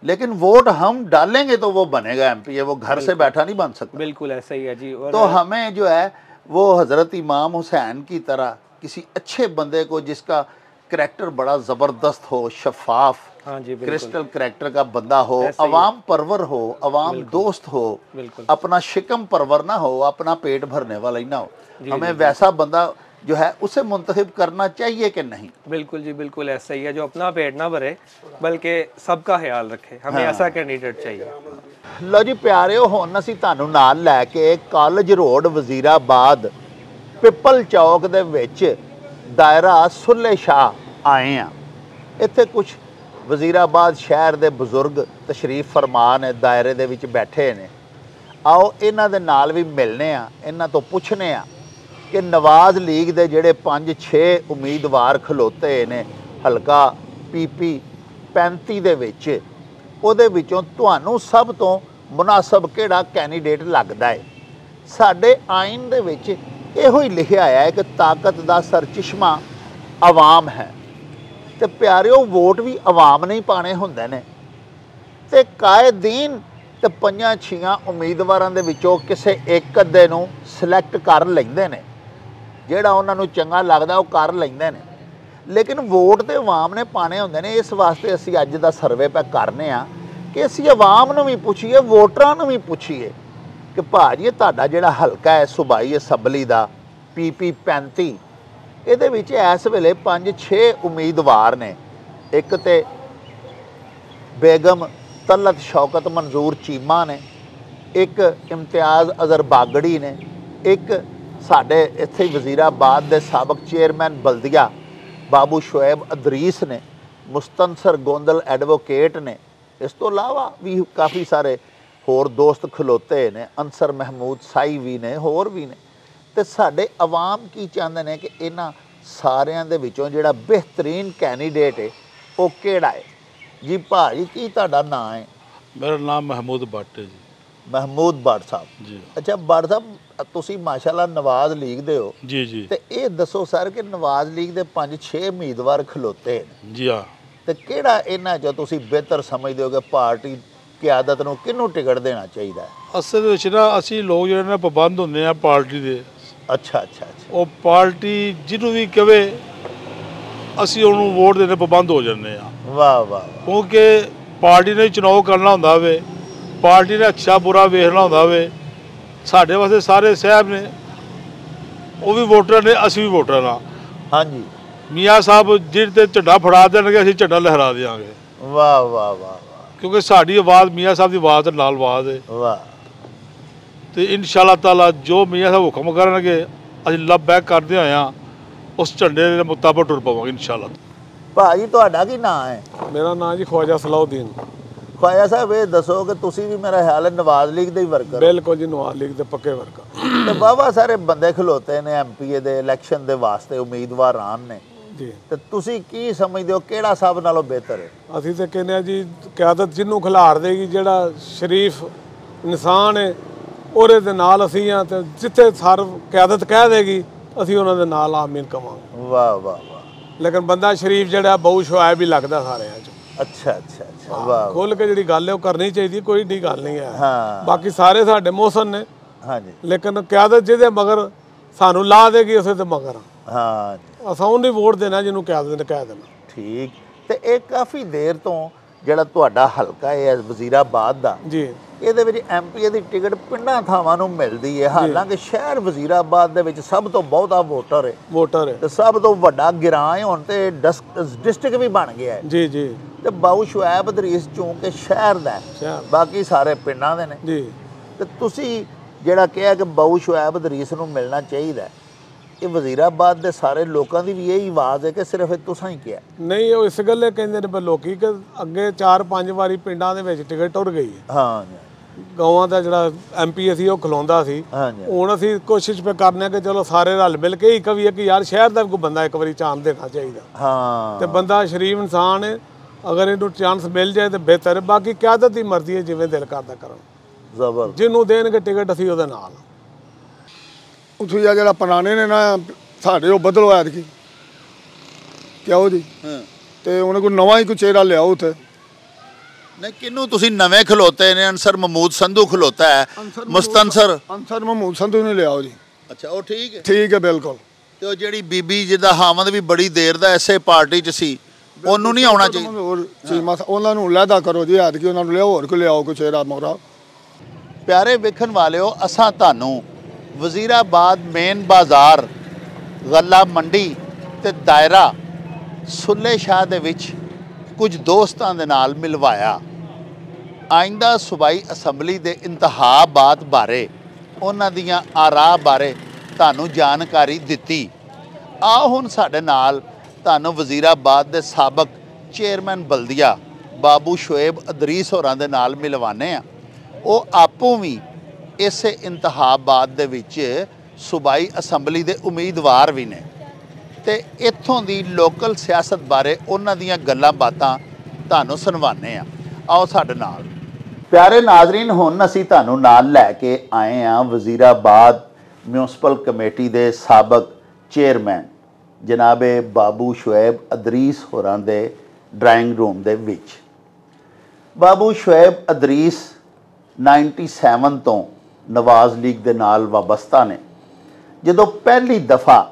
लेकिन वोट हम डालेंगे तो वो बनेगा MP, वो घर से बैठा नहीं बन सकता। बिल्कुल ऐसा ही है जी। और तो हमें जो है वो हज़रत इमाम हुसैन की तरह किसी अच्छे बंदे को जिसका करैक्टर बड़ा ज़बरदस्त हो, शफाफ, हाँ जी, क्रिस्टल करैक्टर का बंदा हो, अवाम परवर हो, अवाम दोस्त हो, अपना शिकम परवर ना हो, अपना पेट भरने वाला ही ना हो, हमें वैसा बंदा जो है उसे मुंतखब करना चाहिए कि नहीं? बिल्कुल जी बिल्कुल ऐसा ही है, जो अपना पेट ना भरे बल्कि सबका ख्याल रखे, हमें ऐसा कैंडिडेट चाहिए। लो जी प्यारिओ, हुण असीं तुहानूं नाल लैके कॉलेज रोड वजीराबाद पिपल चौक दे विच दायरा सुल्ले शाह आए हैं। इत्थे कुछ वजीराबाद शहर दे बुजुर्ग तशरीफ फरमा ने, दायरे दे विच बैठे ने। आओ इन्हां दे नाल भी मिलने आ, इन्हां तो पुछने आ कि नवाज लीग दे जेड़े 5-6 उम्मीदवार खलोते ने हलका PP 35 दे विच, ਉਹਦੇ ਵਿੱਚੋਂ ਤੁਹਾਨੂੰ ਸਭ ਤੋਂ ਮੁਨਾਸਬ ਕਿਹੜਾ ਕੈਂਡੀਡੇਟ ਲੱਗਦਾ ਹੈ? ਸਾਡੇ ਆਇਨ ਦੇ ਵਿੱਚ ਇਹੋ ਹੀ ਲਿਖਿਆ ਆਇਆ ਹੈ ਕਿ ਤਾਕਤ ਦਾ ਸਰਚਸ਼ਮਾ ਆਵਾਮ ਹੈ। ਤੇ ਪਿਆਰਿਓ, ਵੋਟ ਵੀ ਆਵਾਮ ਨੇ ਹੀ ਪਾਣੇ ਹੁੰਦੇ ਨੇ, ਤੇ ਕਾਇਦੀਨ ਤੇ 5-6 ਉਮੀਦਵਾਰਾਂ ਦੇ ਵਿੱਚੋਂ ਕਿਸੇ ਇੱਕ ਅੱਧੇ ਨੂੰ ਸਿਲੈਕਟ ਕਰ ਲੈਂਦੇ ਨੇ, ਜਿਹੜਾ ਉਹਨਾਂ ਨੂੰ ਚੰਗਾ ਲੱਗਦਾ ਉਹ ਕਰ ਲੈਂਦੇ ਨੇ, लेकिन वोट तो आवाम ने पाने होंगे ने। इस वास्ते असी अज का सर्वे पे करने कि असी आवाम नूं भी पूछिए, वोटरां नूं भी पूछिए कि भाजी तुहाडा जिहड़ा हलका है सूबाई असैंबली का PP 35, इहदे विच इस वेले 5-6 उम्मीदवार ने। एक तो बेगम तलत शौकत मंजूर चीमा ने, एक इम्तियाज़ अज़र बागड़ी ने, एक साडे इत्थे वजीराबाद के साबक चेयरमैन बल्दिया बाबू शुएब अदरीस ने, मुस्तनसर गोंदल एडवोकेट ने, ਇਸ ਤੋਂ ਇਲਾਵਾ ਵੀ ਕਾਫੀ ਸਾਰੇ ਹੋਰ ਦੋਸਤ ਖਲੋਤੇ ਨੇ, ਅੰਸਰ ਮਹਿਮੂਦ ਸਾਈ ਵੀ ਨੇ, ਹੋਰ ਵੀ ਨੇ। ਤੇ ਸਾਡੇ ਆਵਾਮ ਕੀ ਚਾਹੁੰਦੇ ਨੇ ਕਿ ਇਹਨਾਂ ਸਾਰਿਆਂ ਦੇ ਵਿੱਚੋਂ ਜਿਹੜਾ ਬਿਹਤਰੀਨ ਕੈਂਡੀਡੇਟ ਹੈ ਉਹ ਕਿਹੜਾ ਹੈ? ਜੀ ਭਾਜੀ ਕੀ ਤੁਹਾਡਾ ਨਾਂ ਹੈ? ਮੇਰਾ ਨਾਮ ਮਹਿਮੂਦ ਭੱਟ ਹੈ ਜੀ। ਮਹਿਮੂਦ ਭੱਟ ਸਾਹਿਬ ਜੀ। ਅੱਛਾ ਭੱਟ ਸਾਹਿਬ, ਤੁਸੀਂ ਮਾਸ਼ਾਅੱਲਾ ਨਵਾਜ਼ ਲੀਗ ਦੇ ਹੋ ਜੀ ਜੀ। ਤੇ ਇਹ ਦੱਸੋ ਸਰ ਕਿ ਨਵਾਜ਼ ਲੀਗ ਦੇ 5-6 ਉਮੀਦਵਾਰ ਖਲੋਤੇ ਨੇ ਜੀ ਹਾਂ। ਤੇ ਕਿਹੜਾ ਇਹਨਾਂ 'ਚੋਂ ਤੁਸੀਂ ਬਿਹਤਰ ਸਮਝਦੇ ਹੋ ਕਿ ਪਾਰਟੀ ਕਿਆਦਤ ਨੂੰ ਕਿਹਨੂੰ ਟਿਕਟ ਦੇਣਾ ਚਾਹੀਦਾ ਹੈ? ਅਸਲ ਵਿੱਚ ਨਾ ਅਸੀਂ ਲੋਕ ਜਿਹੜੇ ਨੇ ਪਾਬੰਦ ਹੁੰਦੇ ਆ ਪਾਰਟੀ ਦੇ। ਅੱਛਾ ਅੱਛਾ ਅੱਛਾ। ਉਹ ਪਾਰਟੀ ਜਿਹਨੂੰ ਵੀ ਕਵੇ ਅਸੀਂ ਉਹਨੂੰ ਵੋਟ ਦੇਣੇ ਪਾਬੰਦ ਹੋ ਜਾਂਦੇ ਆ। ਵਾਹ ਵਾਹ। ਕਿਉਂਕਿ ਪਾਰਟੀ ਨੇ ਚੁਣਾਵ ਕਰਨਾ ਹੁੰਦਾ ਵੇ, ਪਾਰਟੀ ਨੇ ਅੱਛਾ ਬੁਰਾ ਵੇਖਣਾ ਹੁੰਦਾ ਵੇ। ਸਾਡੇ ਵਾਸਤੇ ਸਾਰੇ ਸਾਹਿਬ ਨੇ, ਉਹ ਵੀ ਵੋਟਰ ਨੇ, ਅਸੀਂ ਵੀ ਵੋਟਰ ਹਾਂ। ਹਾਂਜੀ। ਮੀਆਂ ਸਾਹਿਬ ਜਿਹੜੇ ਤੇ ਝੰਡਾ ਫੜਾ ਦੇਣਗੇ ਅਸੀਂ ਝੰਡਾ ਲਹਿਰਾ ਦੇਵਾਂਗੇ। ਵਾਹ ਵਾਹ ਵਾਹ। ਕਿਉਂਕਿ ਸਾਡੀ ਆਵਾਜ਼ ਮੀਆਂ ਸਾਹਿਬ ਦੀ ਆਵਾਜ਼ ਦੇ ਨਾਲ ਆਵਾਜ਼ ਹੈ। ਵਾਹ। ਤੇ ਇਨਸ਼ਾ ਤਾਲਾ ਜੋ ਮੀਆਂ ਸਾਹਿਬ ਹੁਕਮ ਕਰਨਗੇ ਅਸੀਂ ਲੱਭ ਬੈਕ ਕਰਦੇ ਆਇਆ ਉਸ ਝੰਡੇ ਦੇ ਮੁਤਾਬਕ ਟੁਰ ਪਵਾਂਗੇ ਇਨਸ਼ਾਅੱਲਾ। ਭਾਜੀ ਤੁਹਾਡਾ ਕੀ ਨਾਂ ਹੈ? ਮੇਰਾ ਨਾਂ ਜੀ ਖਵਾਜਾ ਸਲਾਉਦੀਨ। ਖਵਾਜਾ ਸਾਹਿਬ ਇਹ ਦੱਸੋ ਕਿ ਤੁਸੀਂ ਵੀ ਮੇਰਾ ਖਿਆਲ ਹੈ ਨਵਾਜ਼ ਲੀਗ ਦੇ ਹੀ ਵਰਕਰ? ਬਿਲਕੁਲ ਜੀ, ਨਵਾਜ਼ ਲੀਗ ਦੇ ਪੱਕੇ ਵਰਕਰ। ਤੇ ਵਾਹਵਾ ਸਾਰੇ ਬੰਦੇ ਖਲੋਤੇ ਨੇ ਐਮਪੀਏ ਦੇ ਇਲੈਕਸ਼ਨ ਦੇ ਵਾਸਤੇ, ਉਮੀਦਵਾਰ ਆਨ ਨੇ ਜੀ। ਤੇ ਤੁਸੀਂ ਕੀ ਸਮਝਦੇ ਹੋ ਕਿਹੜਾ ਸਭ ਨਾਲੋਂ ਬਿਹਤਰ ਹੈ? ਅਸੀਂ ਤੇ ਕਹਿੰਦੇ ਆ ਜੀ ਕਿਆਦਤ ਜਿਹਨੂੰ ਖਿਲਾਰ ਦੇਗੀ, ਜਿਹੜਾ ਸ਼ਰੀਫ ਇਨਸਾਨ ਹੈ ਉਹਦੇ ਦੇ ਨਾਲ ਅਸੀਂ ਆ। ਤੇ ਜਿੱਥੇ ਸਰ ਕਿਆਦਤ ਕਹਿ ਦੇਗੀ ਅਸੀਂ ਉਹਨਾਂ ਦੇ ਨਾਲ ਆਮੀਨ ਕਵਾਂਗੇ। ਵਾਹ ਵਾਹ ਵਾਹ। ਲੇਕਿਨ ਬੰਦਾ ਸ਼ਰੀਫ ਜਿਹੜਾ ਬਹੁਤ ਸ਼ੁਆਇਬ ਵੀ ਲੱਗਦਾ ਸਾਰਿਆਂ 'ਚ। ਅੱਛਾ ਅੱਛਾ ਅੱਛਾ। ਵਾਹ। ਖੁੱਲ ਕੇ ਜਿਹੜੀ ਗੱਲ ਹੈ ਉਹ ਕਰਨੀ ਚਾਹੀਦੀ, ਕੋਈ ਏਡੀ ਗੱਲ ਨਹੀਂ ਹੈ। ਹਾਂ। ਬਾਕੀ ਸਾਰੇ ਸਾਡੇ ਮੋਹਸਨ ਨੇ। ਹਾਂਜੀ। ਲੇਕਿਨ ਕਿਆਦਤ ਜਿਹਦੇ ਮਗਰ ਸਾਨੂੰ ਲਾ ਦੇਗੀ ਉਸੇ ਤੇ ਮਗਰ ਹਾਂ। ਅਸਾਂ ਉਹਨੂੰ ਵੋਟ ਦੇਣਾ ਜਿਹਨੂੰ ਕਿਆਦਤ ਨੇ ਕਹਿ ਦੇਣਾ। ਠੀਕ। ਤੇ ਇਹ ਕਾਫੀ ਦੇਰ ਤੋਂ ਜਿਹੜਾ ਤੁਹਾਡਾ ਹਲਕਾ ਹੈ ਵਜ਼ੀਰਾਬਾਦ ਦਾ ਜੀ, ਇਹਦੇ ਵਿੱਚ ਐਮਪੀਏ ਦੀ ਟਿਕਟ ਪਿੰਡਾਂ ਥਾਵਾਂ ਨੂੰ ਮਿਲਦੀ ਹੈ। ਹਾਲਾਂਕਿ ਸ਼ਹਿਰ ਵਜ਼ੀਰਾਬਾਦ ਦੇ ਵਿੱਚ ਸਭ ਤੋਂ ਬਹੁਤਾ ਵੋਟਰ ਹੈ ਤੇ ਸਭ ਤੋਂ ਵੱਡਾ ਗਿਰਾਂ ਹੈ ਹੁਣ ਤੇ ਡਿਸਟ੍ਰਿਕਟ ਵੀ ਬਣ ਗਿਆ ਹੈ। ਜੀ ਜੀ। ਤੇ ਬਾਊ ਸ਼ੁਐਬ ਅਦਰੀਸ ਚੂੰਕਿ ਸ਼ਹਿਰ ਦਾ ਬਾਕੀ ਸਾਰੇ ਪਿੰਡਾਂ ਦੇ ਨੇ ਜੀ। ਤੇ ਤੁਸੀਂ ਜਿਹੜਾ ਕਿਹਾ ਕਿ ਬਾਊ ਸ਼ੁਐਬ ਅਦਰੀਸ ਨੂੰ ਮਿਲਣਾ ਚਾਹੀਦਾ, ਇਹ ਵਜ਼ੀਰਾਬਾਦ ਦੇ ਸਾਰੇ ਲੋਕਾਂ ਦੀ ਵੀ ਇਹੀ ਆਵਾਜ਼ ਹੈ ਕਿ ਸਿਰਫ ਤੁਸੀਂ ਹੀ ਕਿਹਾ? ਨਹੀਂ, ਉਹ ਇਸ ਗੱਲੇ ਕਹਿੰਦੇ ਨੇ ਲੋਕੀ ਕਿ ਅੱਗੇ 4-5 ਵਾਰੀ ਪਿੰਡਾਂ ਦੇ ਵਿੱਚ ਟਿਕਟ ਟੁਰ ਗਈ ਹੈ। ਹਾਂ। ਗਾਵਾਂ ਦਾ ਜਿਹੜਾ ਐਮਪੀ ਸੀ ਉਹ ਖਲੋਂਦਾ ਸੀ। ਹੁਣ ਅਸੀਂ ਕੋਸ਼ਿਸ਼ ਪੇ ਕਰਨੇ ਕਿ ਚਲੋ ਸਾਰੇ ਰਲ ਮਿਲ ਕੇ ਹੀ ਕਵੀਏ ਕਿ ਯਾਰ ਸ਼ਹਿਰ ਦਾ ਵੀ ਕੋਈ ਬੰਦਾ ਇੱਕ ਵਾਰੀ ਚਾਂਸ ਦੇਣਾ ਚਾਹੀਦਾ। ਹਾਂ। ਤੇ ਬੰਦਾ ਸ਼ਰੀਫ ਇਨਸਾਨ ਹੈ, ਅਗਰ ਇਹਨੂੰ ਚਾਂਸ ਮਿਲ ਜਾਏ ਤਾਂ ਬਿਹਤਰ ਹੈ। ਬਾਕੀ ਕਿਆਦਤ ਦੀ ਮਰਜ਼ੀ ਹੈ, ਜਿਵੇਂ ਦਿਲ ਕਰਦਾ ਕਰਨ। ਜ਼ਬਰ। ਜਿਹਨੂੰ ਦੇਣਗੇ ਟਿਕਟ ਅਸੀਂ ਉਹਦੇ ਨਾਲ। ਉੱਥੇ ਜਿਹੜਾ ਪੁਰਾਣੇ ਨੇ ਨਾ ਸਾਡੇ ਉਹ ਬਦਲ ਹੋਇਆ ਕੀ ਕਿਉਂ ਜੀ? ਤੇ ਉਹਨੇ ਕੋਈ ਨਵਾਂ ਹੀ ਕੋਈ ਚਿਹਰਾ ਲਿਆਓ ਉੱਥੇ। ਨਹੀਂ, ਕਿਹਨੂੰ ਤੁਸੀਂ ਨਵੇਂ ਖਲੋਤੇ ਨੇ? ਅੰਸਰ ਮਹਿਮੂਦ ਸੰਧੂ ਖਲੋਤਾ ਹੈ, ਮੁਸਤਨਸਰ ਅੰਸਰ ਮਹਿਮੂਦ ਸੰਧੂ ਨੂੰ ਲਿਆਓ ਜੀ। ਅੱਛਾ, ਉਹ ਠੀਕ ਹੈ? ਠੀਕ ਹੈ, ਬਿਲਕੁਲ। ਤੇ ਉਹ ਜਿਹੜੀ ਬੀਬੀ ਜਿਹਦਾ ਹਾਮਦ ਵੀ ਬੜੀ ਦੇਰ ਦਾ ਐਸੇ ਪਾਰਟੀ 'ਚ ਸੀ, ਉਹਨੂੰ ਨਹੀਂ ਆਉਣਾ ਚਾਹੀਦਾ? ਉਹਨਾਂ ਨੂੰ ਲਹਿਦਾ ਕਰੋ ਜੀ, ਐਤਕੀ ਉਹਨਾਂ ਨੂੰ ਲਿਆਓ, ਹੋਰ ਕੋਈ ਲਿਆਓ ਕੋਈ ਚਿਹਰਾ ਮੋਰਾ। ਪਿਆਰੇ ਵੇਖਣ ਵਾਲਿਓ, ਅਸਾਂ ਤੁਹਾਨੂੰ ਵਜ਼ੀਰਾਬਾਦ ਮੇਨ ਬਾਜ਼ਾਰ, ਗੱਲਾ ਮੰਡੀ ਤੇ ਦਾਇਰਾ ਸੁੱਲੇ ਸ਼ਾਹ ਦੇ ਵਿੱਚ ਕੁਝ ਦੋਸਤਾਂ ਦੇ ਨਾਲ ਮਿਲਵਾਇਆ। ਆਇੰਦਾ ਸੂਬਾਈ ਅਸੈਂਬਲੀ ਦੇ ਇੰਤਖਾਬਾਤ ਬਾਰੇ, ਉਹਨਾਂ ਦੀਆਂ ਆਰਾਹ ਬਾਰੇ ਤੁਹਾਨੂੰ ਜਾਣਕਾਰੀ ਦਿੱਤੀ। ਆਓ ਹੁਣ ਸਾਡੇ ਨਾਲ ਤੁਹਾਨੂੰ ਵਜ਼ੀਰਾਬਾਦ ਦੇ ਸਾਬਕ ਚੇਅਰਮੈਨ ਬਲਦੀਆ ਬਾਬੂ ਸ਼ੁਐਬ ਅਦਰੀਸ ਹੋਰਾਂ ਦੇ ਨਾਲ ਮਿਲਵਾਨੇ ਆ। ਉਹ ਆਪੋਂ ਵੀ ਇਸੇ ਇੰਤਖਾਬਾਤ ਦੇ ਵਿੱਚ ਸੂਬਾਈ ਅਸੈਂਬਲੀ ਦੇ ਉਮੀਦਵਾਰ ਵੀ ਨੇ ਤੇ ਇੱਥੋਂ ਦੀ ਲੋਕਲ ਸਿਆਸਤ ਬਾਰੇ ਉਹਨਾਂ ਦੀਆਂ ਗੱਲਾਂ ਬਾਤਾਂ ਤੁਹਾਨੂੰ ਸੁਣਵਾਉਂਦੇ ਆ। ਆਓ ਸਾਡੇ ਨਾਲ। ਪਿਆਰੇ ਨਾਜ਼ਰੀਨ, ਹੁਣ ਅਸੀਂ ਤੁਹਾਨੂੰ ਨਾਲ ਲੈ ਕੇ ਆਏ ਹਾਂ ਵਜ਼ੀਰਾਬਾਦ ਮਿਊਨਿਸਪਲ ਕਮੇਟੀ ਦੇ ਸਾਬਕ ਚੇਅਰਮੈਨ ਜਨਾਬੇ ਬਾਬੂ ਸ਼ੁਐਬ ਅਦਰੀਸ ਹੋਰਾਂ ਦੇ ਡਰਾਇੰਗ ਰੂਮ ਦੇ ਵਿੱਚ। ਬਾਬੂ ਸ਼ੁਐਬ ਅਦਰੀਸ 97 ਤੋਂ ਨਵਾਜ਼ ਲੀਗ ਦੇ ਨਾਲ ਵਾਬਸਤਾ ਨੇ। ਜਦੋਂ ਪਹਿਲੀ ਦਫਾ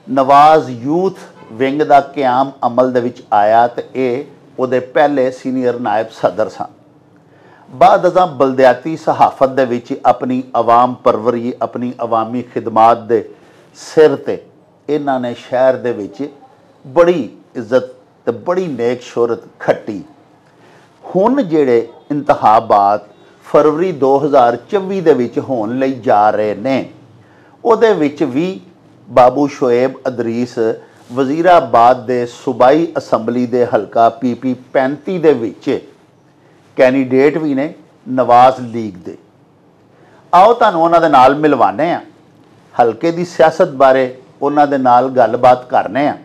ਨਵਾਜ਼ ਯੂਥ ਵਿੰਗ ਦਾ ਕਿਆਮ ਅਮਲ ਦੇ ਵਿੱਚ ਆਇਆ ਤੇ ਇਹ ਉਹਦੇ ਪਹਿਲੇ ਸੀਨੀਅਰ ਨਾਇਬ ਸਦਰ ਸਨ। ਬਾਅਦ ਅਜ਼ਾਂ ਬਲਦਿਆਤੀ ਸਹਾਫਤ ਦੇ ਵਿੱਚ ਆਪਣੀ ਆਵਾਮ ਪਰਵਰੀ, ਆਪਣੀ ਆਵਾਮੀ ਖਿਦਮਾਤ ਦੇ ਸਿਰ ਤੇ ਇਹਨਾਂ ਨੇ ਸ਼ਹਿਰ ਦੇ ਵਿੱਚ ਬੜੀ ਇੱਜ਼ਤ ਤੇ ਬੜੀ ਨੇਕ ਸ਼ੋਹਰਤ ਖੱਟੀ। ਹੁਣ ਜਿਹੜੇ ਇੰਤਖਾਬਾਤ ਫਰਵਰੀ 2024 ਦੇ ਵਿੱਚ ਹੋਣ ਲਈ ਜਾ ਰਹੇ ਨੇ, ਉਹਦੇ ਵਿੱਚ ਵੀ ਬਾਬੂ ਸ਼ੁਐਬ ਅਦਰੀਸ ਵਜ਼ੀਰਾਬਾਦ ਦੇ ਸੂਬਾਈ ਅਸੈਂਬਲੀ ਦੇ ਹਲਕਾ PP 35 ਦੇ ਵਿੱਚ ਕੈਂਡੀਡੇਟ ਵੀ ਨੇ ਨਵਾਜ਼ ਲੀਗ ਦੇ। ਆਓ ਤੁਹਾਨੂੰ ਉਹਨਾਂ ਦੇ ਨਾਲ ਮਿਲਵਾਉਂਦੇ ਹਾਂ, ਹਲਕੇ ਦੀ ਸਿਆਸਤ ਬਾਰੇ ਉਹਨਾਂ ਦੇ ਨਾਲ ਗੱਲਬਾਤ ਕਰਨੇ ਆ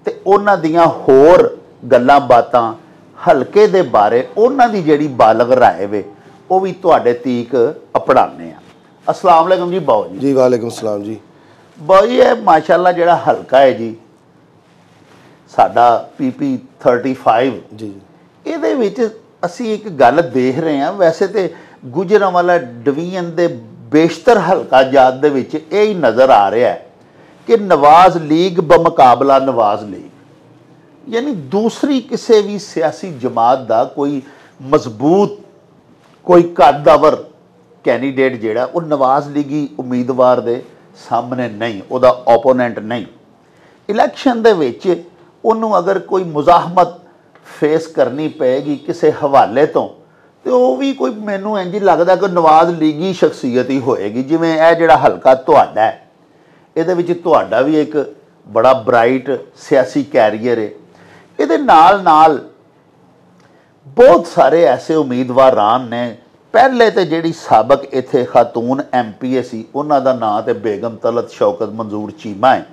ਤੇ ਉਹਨਾਂ ਦੀਆਂ ਹੋਰ ਗੱਲਾਂ ਬਾਤਾਂ ਹਲਕੇ ਦੇ ਬਾਰੇ ਉਹਨਾਂ ਦੀ ਜਿਹੜੀ ਬਾਲਗ ਰਾਏ ਵੇ ਉਹ ਵੀ ਤੁਹਾਡੇ ਤੀਕ ਅਪੜਾਉਂਦੇ ਆ। अस्सलाम वालेकुम जी बाऊ जी। जी वालेकुम सलाम जी। बाऊ जी ये माशाल्लाह ਜਿਹੜਾ ਹਲਕਾ ਹੈ ਜੀ ਸਾਡਾ PP 35 ਜੀ ਇਹਦੇ ਵਿੱਚ ਅਸੀਂ ਇੱਕ ਗੱਲ ਦੇਖ ਰਹੇ ਹਾਂ, ਵੈਸੇ ਤੇ ਗੁਜਰਾਂਵਾਲਾ ਡਿਵੀਜ਼ਨ ਦੇ ਬੇਸ਼ਤਰ ਹਲਕਾ ਜਾਤ ਦੇ ਵਿੱਚ ਇਹ ਹੀ ਨਜ਼ਰ ਆ ਰਿਹਾ ਹੈ ਕਿ ਨਵਾਜ਼ ਲੀਗ ਬਮੁਕਾਬਲਾ ਨਵਾਜ਼ ਲੀਗ ਯਾਨੀ ਦੂਸਰੀ ਕਿਸੇ ਵੀ ਸਿਆਸੀ ਜਮਾਤ ਦਾ ਕੋਈ ਮਜ਼ਬੂਤ ਕੋਈ ਕੱਦਾਵਰ ਕੈਂਡੀਡੇਟ ਜਿਹੜਾ ਉਹ ਨਵਾਜ਼ ਲੀਗੀ ਉਮੀਦਵਾਰ ਦੇ ਸਾਹਮਣੇ ਨਹੀਂ, ਉਹਦਾ ਓਪੋਨੈਂਟ ਨਹੀਂ। ਇਲੈਕਸ਼ਨ ਦੇ ਵਿੱਚ ਉਹਨੂੰ ਅਗਰ ਕੋਈ ਮੁਜ਼ਾਹਮਤ ਫੇਸ ਕਰਨੀ ਪਏਗੀ ਕਿਸੇ ਹਵਾਲੇ ਤੋਂ ਤੇ ਉਹ ਵੀ ਕੋਈ ਮੈਨੂੰ ਇੰਝ ਲੱਗਦਾ ਕਿ ਨਵਾਜ਼ ਲੀਗੀ ਸ਼ਖਸੀਅਤ ਹੀ ਹੋਏਗੀ। ਜਿਵੇਂ ਇਹ ਜਿਹੜਾ ਹਲਕਾ ਤੁਹਾਡਾ ਹੈ ਇਹਦੇ ਵਿੱਚ ਤੁਹਾਡਾ ਵੀ ਇੱਕ ਬੜਾ ਬ੍ਰਾਈਟ ਸਿਆਸੀ ਕੈਰੀਅਰ ਹੈ, ਇਹਦੇ ਨਾਲ ਨਾਲ ਬਹੁਤ ਸਾਰੇ ਐਸੇ ਉਮੀਦਵਾਰਾਂ ਨੇ। ਪਹਿਲੇ ਤੇ ਜਿਹੜੀ ਸਾਬਕ ਇੱਥੇ ਖਾਤੂਨ MPA ਸੀ ਉਹਨਾਂ ਦਾ ਨਾਂ ਤੇ ਬੇਗਮ ਤਲਤ ਸ਼ੌਕਤ ਮਨਜ਼ੂਰ ਚੀਮਾ ਹੈ।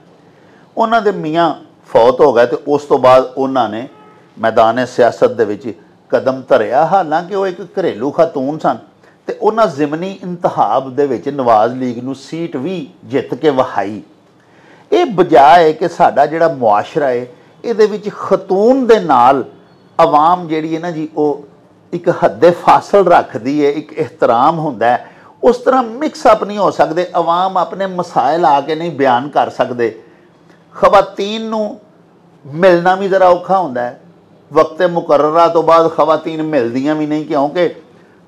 ਉਹਨਾਂ ਦੇ ਮੀਆਂ ਫੌਤ ਹੋ ਗਏ ਤੇ ਉਸ ਤੋਂ ਬਾਅਦ ਉਹਨਾਂ ਨੇ ਮੈਦਾਨ ਸਿਆਸਤ ਦੇ ਵਿੱਚ ਕਦਮ ਧਰਿਆ। ਹਾਲਾਂਕਿ ਉਹ ਇੱਕ ਘਰੇਲੂ ਖਾਤੂਨ ਸਨ ਤੇ ਉਹਨਾਂ ਜ਼ਿਮਨੀ ਇੰਤਖਾਬ ਦੇ ਵਿੱਚ ਨਵਾਜ਼ ਲੀਗ ਨੂੰ ਸੀਟ ਵੀ ਜਿੱਤ ਕੇ ਵਹਾਈ। ਇਹ ਬਜਾਏ ਕਿ ਸਾਡਾ ਜਿਹੜਾ ਮੁਆਸ਼ਰਾ ਹੈ ਇਹਦੇ ਵਿੱਚ ਖਾਤੂਨ ਦੇ ਨਾਲ ਆਵਾਮ ਜਿਹੜੀ ਹੈ ਨਾ ਜੀ ਉਹ ਇੱਕ ਹੱਦੇ ਫਾਸਲ ਰੱਖਦੀ ਹੈ, ਇੱਕ ਇਹਤਰਾਮ ਹੁੰਦਾ ਹੈ। ਉਸ ਤਰ੍ਹਾਂ ਮਿਕਸ ਅਪ ਨਹੀਂ ਹੋ ਸਕਦੇ, ਆਵਾਮ ਆਪਣੇ ਮਸਾਇਲ ਆ ਕੇ ਨਹੀਂ ਬਿਆਨ ਕਰ ਸਕਦੇ। ਖਵਾਤੀਨ ਨੂੰ ਮਿਲਣਾ ਵੀ ਜ਼ਰਾ ਔਖਾ ਹੁੰਦਾ ਹੈ, ਵਕਤ ਮੁਕਰਰਾ ਤੋਂ ਬਾਅਦ ਖਵਾਤੀਨ ਮਿਲਦੀਆਂ ਵੀ ਨਹੀਂ, ਕਿਉਂਕਿ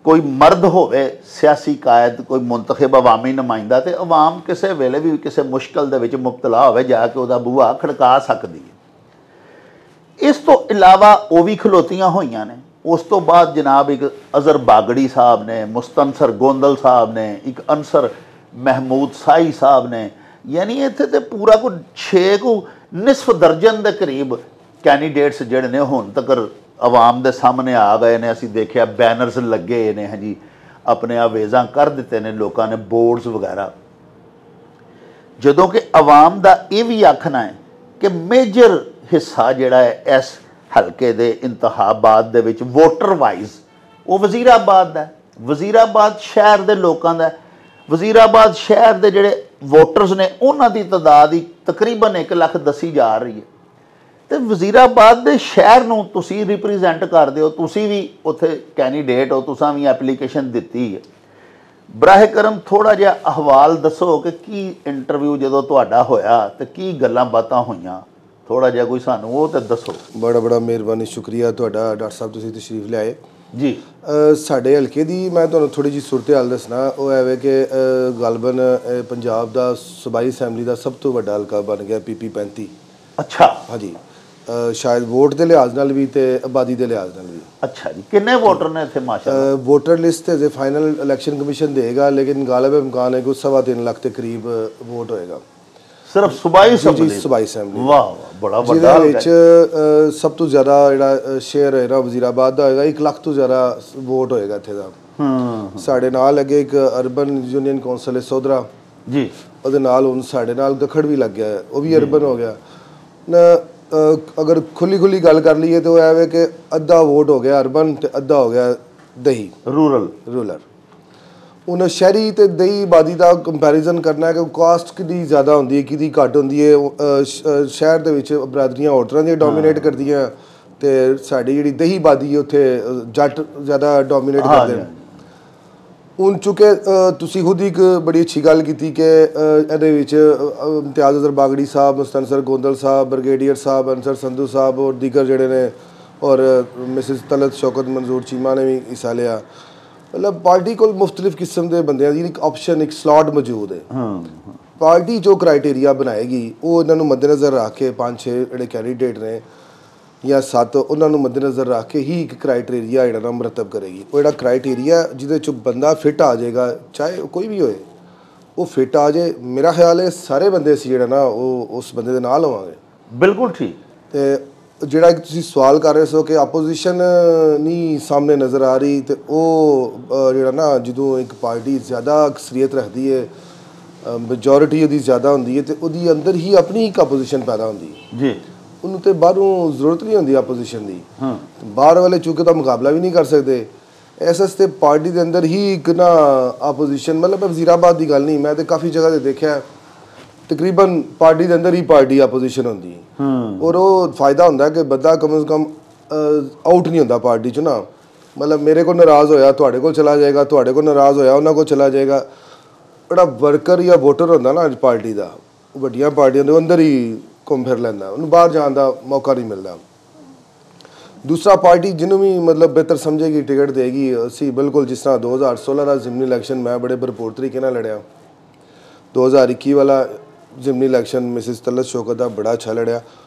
ਕੋਈ ਮਰਦ ਹੋਵੇ ਸਿਆਸੀ ਕਾਇਦ, ਕੋਈ ਮੁੰਤਖਬ ਅਵਾਮੀ ਨੁਮਾਇੰਦਾ ਤੇ ਆਵਾਮ ਕਿਸੇ ਵੇਲੇ ਵੀ ਕਿਸੇ ਮੁਸ਼ਕਲ ਦੇ ਵਿੱਚ ਮੁਬਤਲਾ ਹੋਵੇ ਜਾ ਕੇ ਉਹਦਾ ਬੂਹਾ ਖੜਕਾ ਸਕਦੀ ਹੈ। ਇਸ ਤੋਂ ਇਲਾਵਾ ਉਹ ਵੀ ਖਲੋਤੀਆਂ ਹੋਈਆਂ ਨੇ। ਉਸ ਤੋਂ ਬਾਅਦ ਜਨਾਬ ਇੱਕ ਅਜ਼ਰ ਬਾਗੜੀ ਸਾਹਿਬ ਨੇ, ਮੁਸਤਨਸਰ ਗੋਂਦਲ ਸਾਹਿਬ ਨੇ, ਇੱਕ ਅਨਸਰ ਮਹਿਮੂਦ ਸਾਈ ਸਾਹਿਬ ਨੇ। ਯਾਨੀ ਇੱਥੇ ਤੇ ਪੂਰਾ ਕੋਈ 6 ਕੁ ਨਿਸਫ ਦਰਜਨ ਦੇ ਕਰੀਬ ਕੈਂਡੀਡੇਟਸ ਜਿਹੜੇ ਨੇ ਹੁਣ ਤੱਕ ਆਵਾਮ ਦੇ ਸਾਹਮਣੇ ਆ ਗਏ ਨੇ। ਅਸੀਂ ਦੇਖਿਆ ਬੈਨਰਸ ਲੱਗੇ ਨੇ ਹਾਂਜੀ, ਆਪਣੇ ਆਵੇਜ਼ਾਂ ਕਰ ਦਿੱਤੇ ਨੇ ਲੋਕਾਂ ਨੇ, ਬੋਰਡਸ ਵਗੈਰਾ। ਜਦੋਂ ਕਿ ਆਵਾਮ ਦਾ ਇਹ ਵੀ ਆਖਣਾ ਹੈ ਕਿ ਮੇਜਰ ਹਿੱਸਾ ਜਿਹੜਾ ਹੈ ਇਸ ਹਲਕੇ ਦੇ ਇੰਤਖਾਬਾਤ ਦੇ ਵਿੱਚ ਵੋਟਰ ਵਾਈਜ਼ ਉਹ ਵਜ਼ੀਰਾਬਾਦ ਦਾ, ਵਜ਼ੀਰਾਬਾਦ ਸ਼ਹਿਰ ਦੇ ਲੋਕਾਂ ਦਾ। ਵਜ਼ੀਰਾਬਾਦ ਸ਼ਹਿਰ ਦੇ ਜਿਹੜੇ ਵੋਟਰਸ ਨੇ ਉਹਨਾਂ ਦੀ ਤਾਦਾਦ ਹੀ ਤਕਰੀਬਨ 1 ਲੱਖ ਦੱਸੀ ਜਾ ਰਹੀ ਹੈ ਤੇ ਵਜ਼ੀਰਾਬਾਦ ਦੇ ਸ਼ਹਿਰ ਨੂੰ ਤੁਸੀਂ ਰਿਪਰੈਜ਼ੈਂਟ ਕਰਦੇ ਹੋ, ਤੁਸੀਂ ਵੀ ਉੱਥੇ ਕੈਂਡੀਡੇਟ ਹੋ, ਤੁਸੀਂ ਵੀ ਐਪਲੀਕੇਸ਼ਨ ਦਿੱਤੀ ਹੈ। ਬਰਾਹ ਕਰਮ ਥੋੜਾ ਜਿਹਾ ਅਹਵਾਲ ਦੱਸੋ ਕਿ ਕੀ ਇੰਟਰਵਿਊ ਜਦੋਂ ਤੁਹਾਡਾ ਹੋਇਆ ਤੇ ਕੀ ਗੱਲਾਂ ਬਾਤਾਂ ਹੋਈਆਂ, ਥੋੜਾ ਜਿਹਾ ਕੋਈ ਸਾਨੂੰ ਉਹ ਤੇ ਦੱਸੋ। ਬੜਾ ਮਿਹਰਬਾਨੀ, ਸ਼ੁਕਰੀਆ ਤੁਹਾਡਾ ਡਾਕਟਰ ਸਾਹਿਬ, ਤੁਸੀਂ ਤਸ਼ਰੀਫ ਲਿਆਏ ਜੀ। ਸਾਡੇ ਹਲਕੇ ਦੀ ਮੈਂ ਤੁਹਾਨੂੰ ਥੋੜੀ ਜਿਹੀ ਸੂਰਤ ਹਾਲ ਦੱਸਣਾ। ਉਹ ਐਵੇਂ ਕਿ ਗਾਲਬਨ ਪੰਜਾਬ ਦਾ ਸੂਬਾਈ ਅਸੈਂਬਲੀ ਦਾ ਸਭ ਤੋਂ ਵੱਡਾ ਹਲਕਾ ਬਣ ਗਿਆ PP 35। ਅੱਛਾ ਹਾਂਜੀ, ਸ਼ਾਇਦ ਵੋਟ ਦੇ ਲਿਹਾਜ਼ ਨਾਲ ਵੀ ਤੇ ਆਬਾਦੀ ਦੇ ਲਿਹਾਜ਼ ਨਾਲ ਵੀ। ਅੱਛਾ ਜੀ, ਕਿੰਨੇ ਵੋਟਰ ਨੇ ਇੱਥੇ ਮਾਸ਼ਾਅੱਲਾ? ਵੋਟਰ ਲਿਸਟ ਤੇ ਫਾਈਨਲ ਇਲੈਕਸ਼ਨ ਕਮਿਸ਼ਨ ਦੇਗਾ, ਲੇਕਿਨ गालिब इम्कान है कि 3.25 लाख के करीब वोट होएगा सिर्फ सूबाई असेंबली। जी सूबाई असेंबली, वाह बड़ा ਵੱਡਾ ਜਿਹਦੇ ਸਭ ਤੋਂ ਜ਼ਿਆਦਾ ਜਿਹੜਾ ਸ਼ੇਅਰ ਹੈ ਨਾ ਵਜ਼ੀਰਾਬਾਦ ਦਾ ਹੋਏਗਾ। 1 ਲੱਖ ਤੋਂ ਜ਼ਿਆਦਾ ਵੋਟ ਹੋਏਗਾ ਇੱਥੇ ਦਾ। ਸਾਡੇ ਨਾਲ ਅੱਗੇ ਇੱਕ ਅਰਬਨ ਯੂਨੀਅਨ ਕੌਂਸਲ ਹੈ ਸੋਧਰਾ ਜੀ, ਉਹਦੇ ਨਾਲ ਹੁਣ ਸਾਡੇ ਨਾਲ ਗਖੜ ਵੀ ਲੱਗ ਗਿਆ, ਉਹ ਵੀ ਅਰਬਨ ਹੋ ਗਿਆ ਨਾ। ਅਗਰ ਖੁੱਲੀ ਗੱਲ ਕਰ ਲਈਏ ਤਾਂ ਉਹ ਐਵੇਂ ਕਿ ਅੱਧਾ ਵੋਟ ਹੋ ਗਿਆ ਅਰਬਨ ਤੇ ਅੱਧਾ ਹੋ ਗਿਆ ਦਹੀ ਰੂਰਲ। ਹੁਣ ਸ਼ਹਿਰੀ ਤੇ ਦਹੀ ਆਬਾਦੀ ਦਾ ਕੰਪੈਰੀਜ਼ਨ ਕਰਨਾ ਹੈ ਕਿ ਕਾਸਟ ਕਿਹਦੀ ਜ਼ਿਆਦਾ ਹੁੰਦੀ ਹੈ ਕਿਹਦੀ ਘੱਟ ਹੁੰਦੀ ਹੈ। ਸ਼ਹਿਰ ਦੇ ਵਿੱਚ ਬਰਾਦਰੀਆਂ ਹੋਰ ਤਰ੍ਹਾਂ ਦੀਆਂ ਡੋਮੀਨੇਟ ਕਰਦੀਆਂ ਤੇ ਸਾਡੀ ਜਿਹੜੀ ਦਹੀ ਆਬਾਦੀ ਹੈ ਉੱਥੇ ਜੱਟ ਜ਼ਿਆਦਾ ਡੋਮੀਨੇਟ ਕਰਦੇ ਨੇ। ਹੁਣ ਚੁੱਕੇ ਤੁਸੀਂ ਖੁਦ ਇੱਕ ਬੜੀ ਅੱਛੀ ਗੱਲ ਕੀਤੀ ਕਿ ਇਹਦੇ ਵਿੱਚ ਇਮਤਿਆਜ਼ ਅਜ਼ਰ ਬਾਗੜੀ ਸਾਹਿਬ, ਮੁਸਤਨਸਰ ਗੋਂਦਲ ਸਾਹਿਬ, ਬ੍ਰਿਗੇਡੀਅਰ ਸਾਹਿਬ, ਅਨਸਰ ਸੰਧੂ ਸਾਹਿਬ ਔਰ ਦੀਗਰ ਜਿਹੜੇ ਨੇ ਔਰ ਮਿਸਿਸ ਤਲਤ ਸ਼ੌਕਤ ਮਨਜ਼ੂਰ ਚੀਮਾ ਨੇ ਵੀ ਹਿੱਸਾ ਲਿਆ। मतलब पार्टी को मुख्तलिफ किस्म के बंदे एक ऑप्शन एक स्लॉट मौजूद है। पार्टी जो क्राइटेरिया बनाएगी वो इन्होंने मद्देनज़र रख के 5-6 जोड़े कैंडीडेट ने या 7 उन्होंने मद्देनज़र रख के ही एक क्राइटेरिया जोड़ा मरतब करेगी। वो जोड़ा क्राइटेरिया जिहदे बंदा फिट आ जाएगा, चाहे कोई भी होए वो फिट आ जाए, मेरा ख्याल है सारे बंदे असीं जोड़ा ना वो उस बंदे दे नाल होवांगे। बिल्कुल ठीक। ते ਜਿਹੜਾ ਇੱਕ ਤੁਸੀਂ ਸਵਾਲ ਕਰ ਰਹੇ ਸੋ ਕਿ ਆਪੋਜੀਸ਼ਨ ਨਹੀਂ ਸਾਹਮਣੇ ਨਜ਼ਰ ਆ ਰਹੀ, ਤੇ ਉਹ ਜਿਹੜਾ ਨਾ ਜਦੋਂ ਇੱਕ ਪਾਰਟੀ ਜ਼ਿਆਦਾ ਅਕਸਰੀਅਤ ਰੱਖਦੀ ਹੈ, ਮੈਜੋਰਿਟੀ ਉਹਦੀ ਜ਼ਿਆਦਾ ਹੁੰਦੀ ਹੈ, ਤੇ ਉਹਦੀ ਅੰਦਰ ਹੀ ਆਪਣੀ ਇੱਕ ਆਪੋਜੀਸ਼ਨ ਪੈਦਾ ਹੁੰਦੀ ਹੈ ਜੀ। ਉਹਨੂੰ ਤੇ ਬਾਹਰੋਂ ਜ਼ਰੂਰਤ ਨਹੀਂ ਹੁੰਦੀ ਆਪੋਜੀਸ਼ਨ ਦੀ। ਬਾਹਰ ਵਾਲੇ ਚੂੰਕਿ ਤਾਂ ਮੁਕਾਬਲਾ ਵੀ ਨਹੀਂ ਕਰ ਸਕਦੇ, ਇਸ ਵਾਸਤੇ ਪਾਰਟੀ ਦੇ ਅੰਦਰ ਹੀ ਇੱਕ ਨਾ ਆਪੋਜੀਸ਼ਨ, ਮਤਲਬ ਵਜ਼ੀਰਾਬਾਦ ਦੀ ਗੱਲ ਨਹੀਂ, ਮੈਂ ਤੇ ਕਾਫੀ ਜਗ੍ਹਾ ਤੇ ਦੇਖਿਆ ਤਕਰੀਬਨ ਪਾਰਟੀ ਦੇ ਅੰਦਰ ਹੀ ਪਾਰਟੀ ਆਪੋਜੀਸ਼ਨ ਹੁੰਦੀ ਹੈ। ਔਰ ਉਹ ਫਾਇਦਾ ਹੁੰਦਾ ਕਿ ਬੰਦਾ ਕਮ ਸੇ ਕਮ ਆਊਟ ਨਹੀਂ ਹੁੰਦਾ ਪਾਰਟੀ 'ਚ ਨਾ, ਮਤਲਬ ਮੇਰੇ ਕੋਲ ਨਾਰਾਜ਼ ਹੋਇਆ ਤੁਹਾਡੇ ਕੋਲ ਚਲਾ ਜਾਏਗਾ, ਤੁਹਾਡੇ ਕੋਲ ਨਾਰਾਜ਼ ਹੋਇਆ ਉਹਨਾਂ ਕੋਲ ਚਲਾ ਜਾਏਗਾ। ਜਿਹੜਾ ਵਰਕਰ ਜਾਂ ਵੋਟਰ ਹੁੰਦਾ ਨਾ ਅੱਜ ਪਾਰਟੀ ਦਾ, ਵੱਡੀਆਂ ਪਾਰਟੀਆਂ ਦੇ ਅੰਦਰ ਹੀ ਘੁੰਮ ਫਿਰ ਲੈਂਦਾ, ਉਹਨੂੰ ਬਾਹਰ ਜਾਣ ਦਾ ਮੌਕਾ ਨਹੀਂ ਮਿਲਦਾ। ਦੂਸਰਾ ਪਾਰਟੀ ਜਿਹਨੂੰ ਵੀ ਮਤਲਬ ਬਿਹਤਰ ਸਮਝੇਗੀ ਟਿਕਟ ਦੇਗੀ। ਅਸੀਂ ਬਿਲਕੁਲ ਜਿਸ ਤਰ੍ਹਾਂ 2016 ਦਾ ਜ਼ਿਮਨੀ ਇਲੈਕਸ਼ਨ ਮੈਂ ਬੜੇ ਭਰਪੂਰ ਤਰੀਕੇ ਨਾਲ ਲੜਿਆ, 2021 ਵਾਲਾ ਜ਼ਿਮਨੀ ਇਲੈਕਸ਼ਨ ਮਿਸਿਸ ਤਲਤ ਸ਼ੌਕਤ ਦਾ ਬੜਾ ਅੱਛਾ ਲੜਿਆ।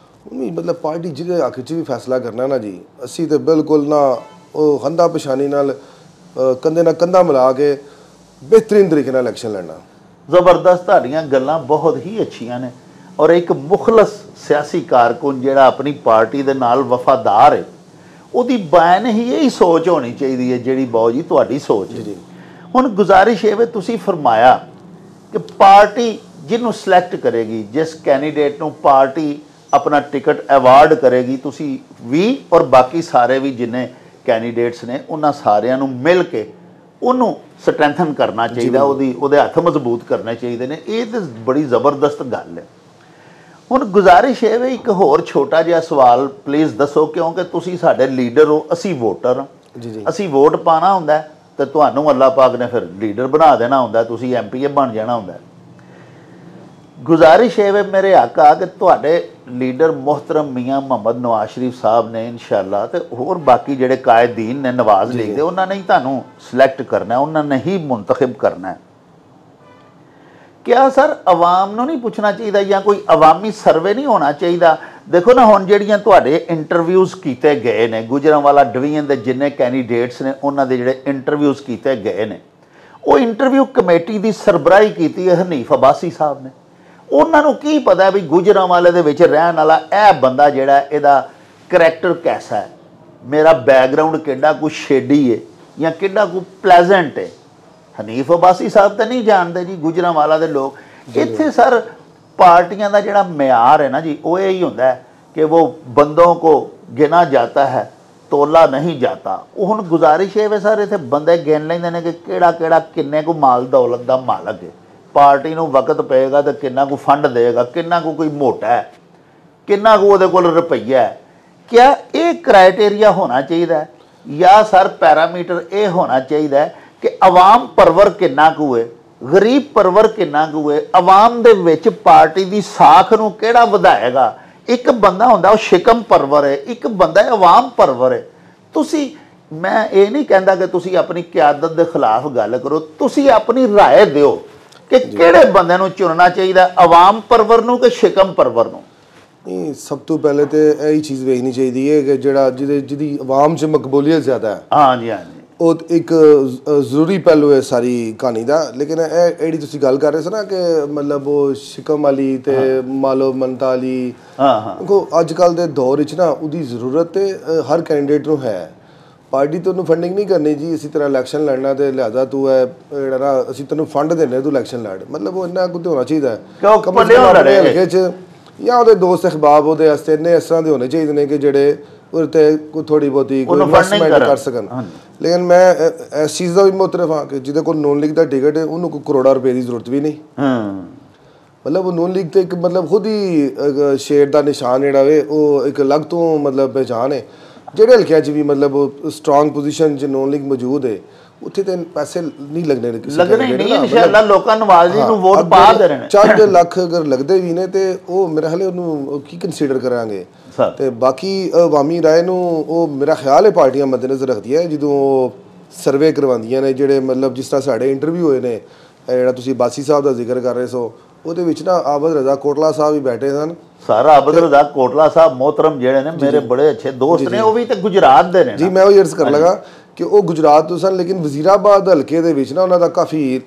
ਉਹਨੂੰ ਮਤਲਬ ਪਾਰਟੀ ਜਿਹਦੇ ਹੱਕ 'ਚ ਵੀ ਫੈਸਲਾ ਕਰਨਾ ਨਾ ਜੀ, ਅਸੀਂ ਤਾਂ ਬਿਲਕੁਲ ਨਾ ਉਹ ਹੰਦਾ ਪਛਾਣੀ ਨਾਲ ਕੰਧੇ ਨਾਲ ਕੰਧਾ ਮਿਲਾ ਕੇ ਬਿਹਤਰੀਨ ਤਰੀਕੇ ਨਾਲ ਇਲੈਕਸ਼ਨ ਲੜਨਾ। ਜ਼ਬਰਦਸਤ, ਤੁਹਾਡੀਆਂ ਗੱਲਾਂ ਬਹੁਤ ਹੀ ਅੱਛੀਆਂ ਨੇ। ਔਰ ਇੱਕ ਮੁਖਲਸ ਸਿਆਸੀ ਕਾਰਕੁਨ ਜਿਹੜਾ ਆਪਣੀ ਪਾਰਟੀ ਦੇ ਨਾਲ ਵਫਾਦਾਰ ਹੈ, ਉਹਦੀ ਬੈਨ ਹੀ ਇਹੀ ਸੋਚ ਹੋਣੀ ਚਾਹੀਦੀ ਹੈ ਜਿਹੜੀ ਬਾਊ ਜੀ ਤੁਹਾਡੀ ਸੋਚ ਹੈ। ਹੁਣ ਗੁਜ਼ਾਰਿਸ਼ ਇਹ ਵੇ, ਤੁਸੀਂ ਫਰਮਾਇਆ ਕਿ ਪਾਰਟੀ ਜਿਹਨੂੰ ਸਿਲੈਕਟ ਕਰੇਗੀ, ਜਿਸ ਕੈਂਡੀਡੇਟ ਨੂੰ ਪਾਰਟੀ ਆਪਣਾ ਟਿਕਟ ਅਵਾਰਡ ਕਰੇਗੀ, ਤੁਸੀਂ ਵੀ ਔਰ ਬਾਕੀ ਸਾਰੇ ਵੀ ਜਿੰਨੇ ਕੈਂਡੀਡੇਟਸ ਨੇ ਉਹਨਾਂ ਸਾਰਿਆਂ ਨੂੰ ਮਿਲ ਕੇ ਉਹਨੂੰ ਸਟਰੈਂਥਨ ਕਰਨਾ ਚਾਹੀਦਾ, ਉਹਦੇ ਹੱਥ ਮਜ਼ਬੂਤ ਕਰਨੇ ਚਾਹੀਦੇ ਨੇ। ਇਹ ਤਾਂ ਬੜੀ ਜ਼ਬਰਦਸਤ ਗੱਲ ਹੈ। ਹੁਣ ਗੁਜ਼ਾਰਿਸ਼ ਇਹ ਵੇ, ਇੱਕ ਹੋਰ ਛੋਟਾ ਜਿਹਾ ਸਵਾਲ ਪਲੀਜ਼ ਦੱਸੋ, ਕਿਉਂਕਿ ਤੁਸੀਂ ਸਾਡੇ ਲੀਡਰ ਹੋ, ਅਸੀਂ ਵੋਟਰ ਹਾਂ, ਅਸੀਂ ਵੋਟ ਪਾਣਾ ਹੁੰਦਾ ਤੇ ਤੁਹਾਨੂੰ ਅੱਲਾਹ ਪਾਕ ਨੇ ਫਿਰ ਲੀਡਰ ਬਣਾ ਦੇਣਾ ਹੁੰਦਾ, ਤੁਸੀਂ ਐਮਪੀਏ ਬਣ ਜਾਣਾ ਹੁੰਦਾ। ਗੁਜ਼ਾਰਿਸ਼ ਇਹ ਵੇ ਮੇਰੇ ਹੱਕ ਆ ਕਿ ਤੁਹਾਡੇ ਲੀਡਰ ਮੁਹਤਰਮ ਮੀਆਂ ਮੁਹੰਮਦ ਨਵਾਜ਼ ਸ਼ਰੀਫ ਸਾਹਿਬ ਨੇ ਇਨਸ਼ਾਅੱਲਾ, ਤੇ ਹੋਰ ਬਾਕੀ ਜਿਹੜੇ ਕਾਇਦੀਨ ਨੇ ਨਵਾਜ਼ ਲੀਗ ਦੇ, ਉਹਨਾਂ ਨੇ ਹੀ ਤੁਹਾਨੂੰ ਸਿਲੈਕਟ ਕਰਨਾ, ਉਹਨਾਂ ਨੇ ਹੀ ਮੁੰਤਖਬ ਕਰਨਾ। ਕਿਆ ਸਰ ਆਵਾਮ ਨੂੰ ਨਹੀਂ ਪੁੱਛਣਾ ਚਾਹੀਦਾ ਜਾਂ ਕੋਈ ਅਵਾਮੀ ਸਰਵੇ ਨਹੀਂ ਹੋਣਾ ਚਾਹੀਦਾ? ਦੇਖੋ ਨਾ ਹੁਣ ਜਿਹੜੀਆਂ ਤੁਹਾਡੇ ਇੰਟਰਵਿਊਜ਼ ਕੀਤੇ ਗਏ ਨੇ, ਗੁਜਰਾਂਵਾਲਾ ਡਿਵੀਜ਼ਨ ਦੇ ਜਿੰਨੇ ਕੈਂਡੀਡੇਟਸ ਨੇ ਉਹਨਾਂ ਦੇ ਜਿਹੜੇ ਇੰਟਰਵਿਊਜ਼ ਕੀਤੇ ਗਏ ਨੇ, ਉਹ ਇੰਟਰਵਿਊ ਕਮੇਟੀ ਦੀ ਸਰਬਰਾਹੀ ਕੀਤੀ ਹੈ ਹਨੀਫ ਅਬਾਸੀ ਸਾਹਿਬ ਨੇ। ਉਹਨਾਂ ਨੂੰ ਕੀ ਪਤਾ ਵੀ ਗੁਜਰਾਂਵਾਲੇ ਦੇ ਵਿੱਚ ਰਹਿਣ ਵਾਲਾ ਇਹ ਬੰਦਾ ਜਿਹੜਾ ਇਹਦਾ ਕਰੈਕਟਰ ਕੈਸਾ ਹੈ, ਮੇਰਾ ਬੈਕਗਰਾਉਂਡ ਕਿੱਡਾ ਕੁ ਸ਼ੇਡੀ ਹੈ ਜਾਂ ਕਿੱਡਾ ਕੁ ਪਲੇਜ਼ੈਂਟ ਹੈ। ਹਨੀਫ ਅਬਾਸੀ ਸਾਹਿਬ ਤਾਂ ਨਹੀਂ ਜਾਣਦੇ ਜੀ ਗੁਜਰਾਂਵਾਲਾ ਦੇ ਲੋਕ। ਇੱਥੇ ਸਰ ਪਾਰਟੀਆਂ ਦਾ ਜਿਹੜਾ ਮਿਆਰ ਹੈ ਨਾ ਜੀ, ਉਹ ਇਹ ਹੀ ਹੁੰਦਾ ਹੈ ਕਿ ਉਹ ਬੰਦੋਂ ਕੋ ਗਿਣਾ ਜਾਤਾ ਹੈ, ਤੋਲਾ ਨਹੀਂ ਜਾਤਾ। ਉਹ ਹੁਣ ਗੁਜ਼ਾਰਿਸ਼ ਹੈ ਵੇ ਸਰ, ਇੱਥੇ ਬੰਦੇ ਗਿਣ ਲੈਂਦੇ ਨੇ ਕਿ ਕਿਹੜਾ ਕਿਹੜਾ ਕਿੰਨੇ ਕੁ ਮਾਲ ਦੌਲਤ ਦਾ ਮਾਲਕ ਹੈ। ਪਾਰਟੀ ਨੂੰ ਵਕਤ ਪਏਗਾ ਤਾਂ ਕਿੰਨਾ ਕੁ ਫੰਡ ਦੇਗਾ, ਕਿੰਨਾ ਕੁ ਕੋਈ ਮੋਟਾ ਹੈ, ਕਿੰਨਾ ਕੁ ਉਹਦੇ ਕੋਲ ਰੁਪਈਆ ਹੈ। ਕਿਆ ਇਹ ਕ੍ਰਾਈਟੇਰੀਆ ਹੋਣਾ ਚਾਹੀਦਾ ਜਾਂ ਸਰ ਪੈਰਾਮੀਟਰ ਇਹ ਹੋਣਾ ਚਾਹੀਦਾ ਕਿ ਆਵਾਮ ਪਰਵਰ ਕਿੰਨਾ ਕੁ ਹੈ, ਗਰੀਬ ਪਰਵਰ ਕਿੰਨਾ ਕੁ ਹੈ, ਆਵਾਮ ਦੇ ਵਿੱਚ ਪਾਰਟੀ ਦੀ ਸਾਖ ਨੂੰ ਕਿਹੜਾ ਵਧਾਏਗਾ? ਇੱਕ ਬੰਦਾ ਹੁੰਦਾ ਉਹ ਸ਼ਿਕਮ ਪਰਵਰ ਹੈ, ਇੱਕ ਬੰਦਾ ਆਵਾਮ ਪਰਵਰ ਹੈ। ਤੁਸੀਂ, ਮੈਂ ਇਹ ਨਹੀਂ ਕਹਿੰਦਾ ਕਿ ਤੁਸੀਂ ਆਪਣੀ ਕਿਆਦਤ ਦੇ ਖਿਲਾਫ ਗੱਲ ਕਰੋ, ਤੁਸੀਂ ਆਪਣੀ ਰਾਏ ਦਿਓ ਕਿ ਕਿਹੜੇ ਬੰਦੇ ਨੂੰ ਚੁਣਨਾ ਚਾਹੀਦਾ, ਆਵਾਮ ਪਰਵਰ ਨੂੰ ਕਿ ਸ਼ਿਕਮ ਪਰਵਰ ਨੂੰ? ਨਹੀਂ, ਸਭ ਤੋਂ ਪਹਿਲੇ ਤੇ ਇਹੀ ਚੀਜ਼ ਵੇਖਣੀ ਚਾਹੀਦੀ ਹੈ ਕਿ ਜਿਹੜਾ ਜਿਹਦੀ ਆਵਾਮ 'ਚ ਮਕਬੂਲੀਅਤ ਜ਼ਿਆਦਾ ਹੈ, ਹਾਂਜੀ ਹਾਂਜੀ, ਉਹ ਇੱਕ ਜ਼ਰੂਰੀ ਪਹਿਲੂ ਹੈ ਸਾਰੀ ਕਹਾਣੀ ਦਾ। ਲੇਕਿਨ ਇਹ ਜਿਹੜੀ ਤੁਸੀਂ ਗੱਲ ਕਰ ਰਹੇ ਸੀ ਨਾ ਕਿ ਮਤਲਬ ਉਹ ਸ਼ਿਕਮ ਵਾਲੀ ਤੇ ਮਾਲੋ ਮਨਤਾ ਵਾਲੀ, ਦੇਖੋ ਅੱਜ ਕੱਲ੍ਹ ਦੇ ਦੌਰ ਵਿੱਚ ਨਾ ਉਹਦੀ ਜ਼ਰੂਰਤ ਤੇ ਹਰ ਕੈਂਡੀਡੇਟ ਨੂੰ ਹੈ। ਪਾਰਟੀ ਤੋਂ ਉਹਨੂੰ ਫੰਡਿੰਗ ਨਹੀਂ ਕਰਨੀ ਜੀ, ਇਸੇ ਤਰ੍ਹਾਂ ਇਲੈਕਸ਼ਨ ਲੜਨਾ ਤੇ ਲਿਹਾਜ਼ਾ ਤੂੰ ਹੈ ਜਿਹੜਾ ਨਾ ਅਸੀਂ ਤੈਨੂੰ ਫੰਡ ਦਿੰਦੇ ਤੂੰ ਇਲੈਕਸ਼ਨ ਲੜ, ਮਤਲਬ ਉਹ ਇੰਨਾ ਕੁ ਹੋਣਾ ਚਾਹੀਦਾ ਹਲਕੇ 'ਚ, ਜਾਂ ਉਹਦੇ ਦੋਸਤ ਅਖਬਾਬ ਉਹਦੇ ਵਾਸਤੇ ਇੰਨੇ ਇਸ ਤਰ੍ਹਾਂ ਦੇ ਹੋਣੇ ਚਾਹੀਦੇ ਨੇ ਕਿ ਜਿਹੜੇ ਉਹਦੇ 'ਤੇ ਕੋਈ ਥੋੜ੍ਹੀ ਬਹੁਤੀ ਕੋਈ ਇਨਵੈਸਟਮੈਂਟ ਕਰ ਸਕਣ। ਲੇਕਿਨ ਮੈਂ ਇਸ ਚੀਜ਼ ਦਾ ਵੀ ਮੁਤਰਫ ਹਾਂ ਕਿ ਜਿਹਦੇ ਕੋਲ ਨੂਨ ਲੀਗ ਦਾ ਟਿਕਟ ਹੈ ਉਹਨੂੰ ਕੋਈ ਕਰੋੜਾਂ ਰੁਪਏ ਦੀ ਜ਼ਰੂਰਤ ਵੀ ਨਹੀਂ। ਮਤਲਬ ਨੂਨ ਲੀਗ ਤੇ ਇੱਕ ਮਤਲਬ ਖੁਦ ਹੀ ਸ਼ੇਰ ਦਾ ਨਿਸ਼ਾਨ ਜਿਹੜਾ ਵੇ ਉਹ ਇੱਕ ਅਲੱਗ ਤੋਂ ਮਤਲਬ ਪਹਿਚਾਣ ਹੈ। ਜਿਹੜੇ ਹਲਕਿਆਂ 'ਚ ਵੀ ਮਤਲਬ ਸਟਰੋਂਗ ਪੋਜੀਸ਼ਨ 'ਚ ਨੂਨ ਲੀਗ ਮੌਜੂਦ ਹੈ ਉੱਥੇ ਤੇ ਪੈਸੇ ਨਹੀਂ ਲੱਗਣੇ ਇਨਸ਼ਾਅੱਲਾ, ਲੋਕਾਂ ਨਵਾਜ਼ ਜੀ ਨੂੰ ਵੋਟ ਪਾ ਦੇ ਰਹੇ ਨੇ। 4 ਲੱਖ ਅਗਰ ਲੱਗਦੇ ਵੀ ਨੇ ਤੇ ਉਹ ਮੇਰੇ ਖਿਆਲ ਉਹਨੂੰ ਕੀ ਕੰਸੀਡਰ ਕਰਾਂਗੇ। ਤੇ ਬਾਕੀ ਅਵਾਮੀ ਰਾਏ ਨੂੰ ਉਹ ਮੇਰਾ ਖਿਆਲ ਹੈ ਪਾਰਟੀਆਂ ਮੱਦੇਨਜ਼ਰ ਰੱਖਦੀਆਂ ਜਦੋਂ ਉਹ ਸਰਵੇ ਕਰਵਾਉਂਦੀਆਂ ਨੇ, ਜਿਹੜੇ ਮਤਲਬ ਜਿਸ ਤਰ੍ਹਾਂ ਸਾਡੇ ਇੰਟਰਵਿਊ ਹੋਏ ਨੇ, ਜਿਹੜਾ ਤੁਸੀਂ ਬਾਸੀ ਸਾਹਿਬ ਦਾ ਜ਼ਿਕਰ ਕਰ ਰਹੇ ਸੋ, ਉਹਦੇ ਵਿੱਚ ਨਾ ਆਬਦ ਰਜ਼ਾ ਕੋਟਲਾ ਸਾਹਿਬ ਵੀ ਬੈਠੇ ਸਨ। ਸਾਰਾ ਆਬਦ ਰਜ਼ਾ ਕੋਟਲਾ ਸਾਹਿਬ ਮੋਹਤਰਮ ਜਿਹੜੇ ਨੇ ਮੇਰੇ ਬੜੇ ਅੱਛੇ ਦੋਸਤ ਨੇ, ਉਹ ਵੀ ਤੇ ਗੁਜਰਾਤ ਦੇ ਨੇ ਜੀ। ਮੈਂ ਉਹ ਅਰਜ਼ ਕਰਨ ਲੱਗਾ ਕਿ ਉਹ ਗੁਜਰਾਤ ਤੋਂ ਸਨ, ਲੇਕਿਨ ਵਜ਼ੀਰਾਬਾਦ ਹਲਕੇ ਦੇ ਵਿੱਚ ਨਾ ਉਹਨਾਂ ਦਾ ਕਾਫੀ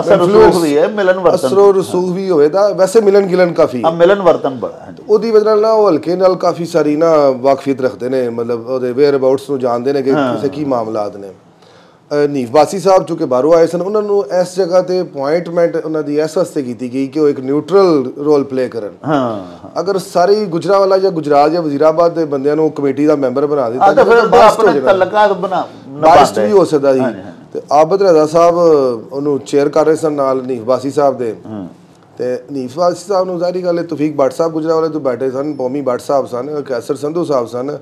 ਅਸਰ ਰਸੂਖ ਵੀ ਹੈ, ਮਿਲਨ ਵਰਤਨ ਅਸਰ ਰਸੂਖ ਵੀ ਹੋਵੇ ਤਾਂ ਵੈਸੇ ਮਿਲਨ ਗਿਲਨ ਕਾਫੀ ਮਿਲਨ ਵਰਤਨ ਬੜਾ ਹੈ। ਉਹਦੀ ਵਜ੍ਹਾ ਨਾਲ ਨਾ ਉਹ ਹਲਕੇ ਨਾਲ ਕਾਫੀ ਸਾਰੀ ਨਾ ਵਾਕਫੀਅਤ ਰੱਖਦੇ ਨੇ, ਮਤਲਬ ਉਹਦੇ ਵੇਅਰ ਅਬਾਊਟਸ ਨੂੰ ਜਾਣਦੇ ਨੇ ਕਿ ਕਿਸੇ ਕੀ ਮਾਮਲਾਤ ਨੇ। ਨੀਫ ਬਾਸੀ ਸਾਹਿਬ ਜੋ ਕਿ ਬਾਹਰੋਂ ਆਏ ਸਨ, ਉਹਨਾਂ ਨੂੰ ਇਸ ਜਗ੍ਹਾ ਤੇ ਅਪੁਆਇੰਟਮੈਂਟ ਉਹਨਾਂ ਦੀ ਇਸ ਵਾਸਤੇ ਕੀਤੀ ਗਈ ਕਿ ਉਹ ਇੱਕ ਨਿਊਟਰਲ ਰੋਲ ਪਲੇ ਕਰਨ। ਅਗਰ ਸਾਰੀ ਗੁਜਰਾਵਾਲਾ ਜਾਂ ਗੁਜਰਾਤ ਜਾਂ ਵਜ਼ੀਰਾਬਾਦ ਦੇ ਬੰਦਿਆਂ ਨੂੰ ਕਮੇਟੀ ਦਾ ਮੈਂਬਰ ਬਣਾ ਦਿੱਤਾ ਤਾਂ ਫਿਰ ਆਪਣੇ ਤਲਕਾਤ ਬਾਇਸਟ ਵੀ ਹੋ ਸਕਦਾ ਸੀ। ਤੇ ਆਬਦ ਰਜ਼ਾ ਸਾਹਿਬ ਉਹਨੂੰ ਚੇਅਰ ਕਰ ਰਹੇ ਸਨ ਨਾਲ ਨੀਫ ਬਾਸੀ ਸਾਹਿਬ ਦੇ, ਤੇ ਨੀਫ ਬਾਸੀ ਸਾਹਿਬ ਨੂੰ ਜ਼ਾਹਰੀ ਗੱਲ ਹੈ ਤੌਫੀਕ ਭੱਟ ਸਾਹਿਬ ਗੁਜਰਾਵਾਲੇ ਤੋਂ ਬੈਠੇ ਸਨ, ਪੌਮੀ ਭੱਟ ਸਾਹਿਬ ਸਨ, ਕੈਸਰ ਸੰਧੂ ਸਾਹਿਬ ਸਨ,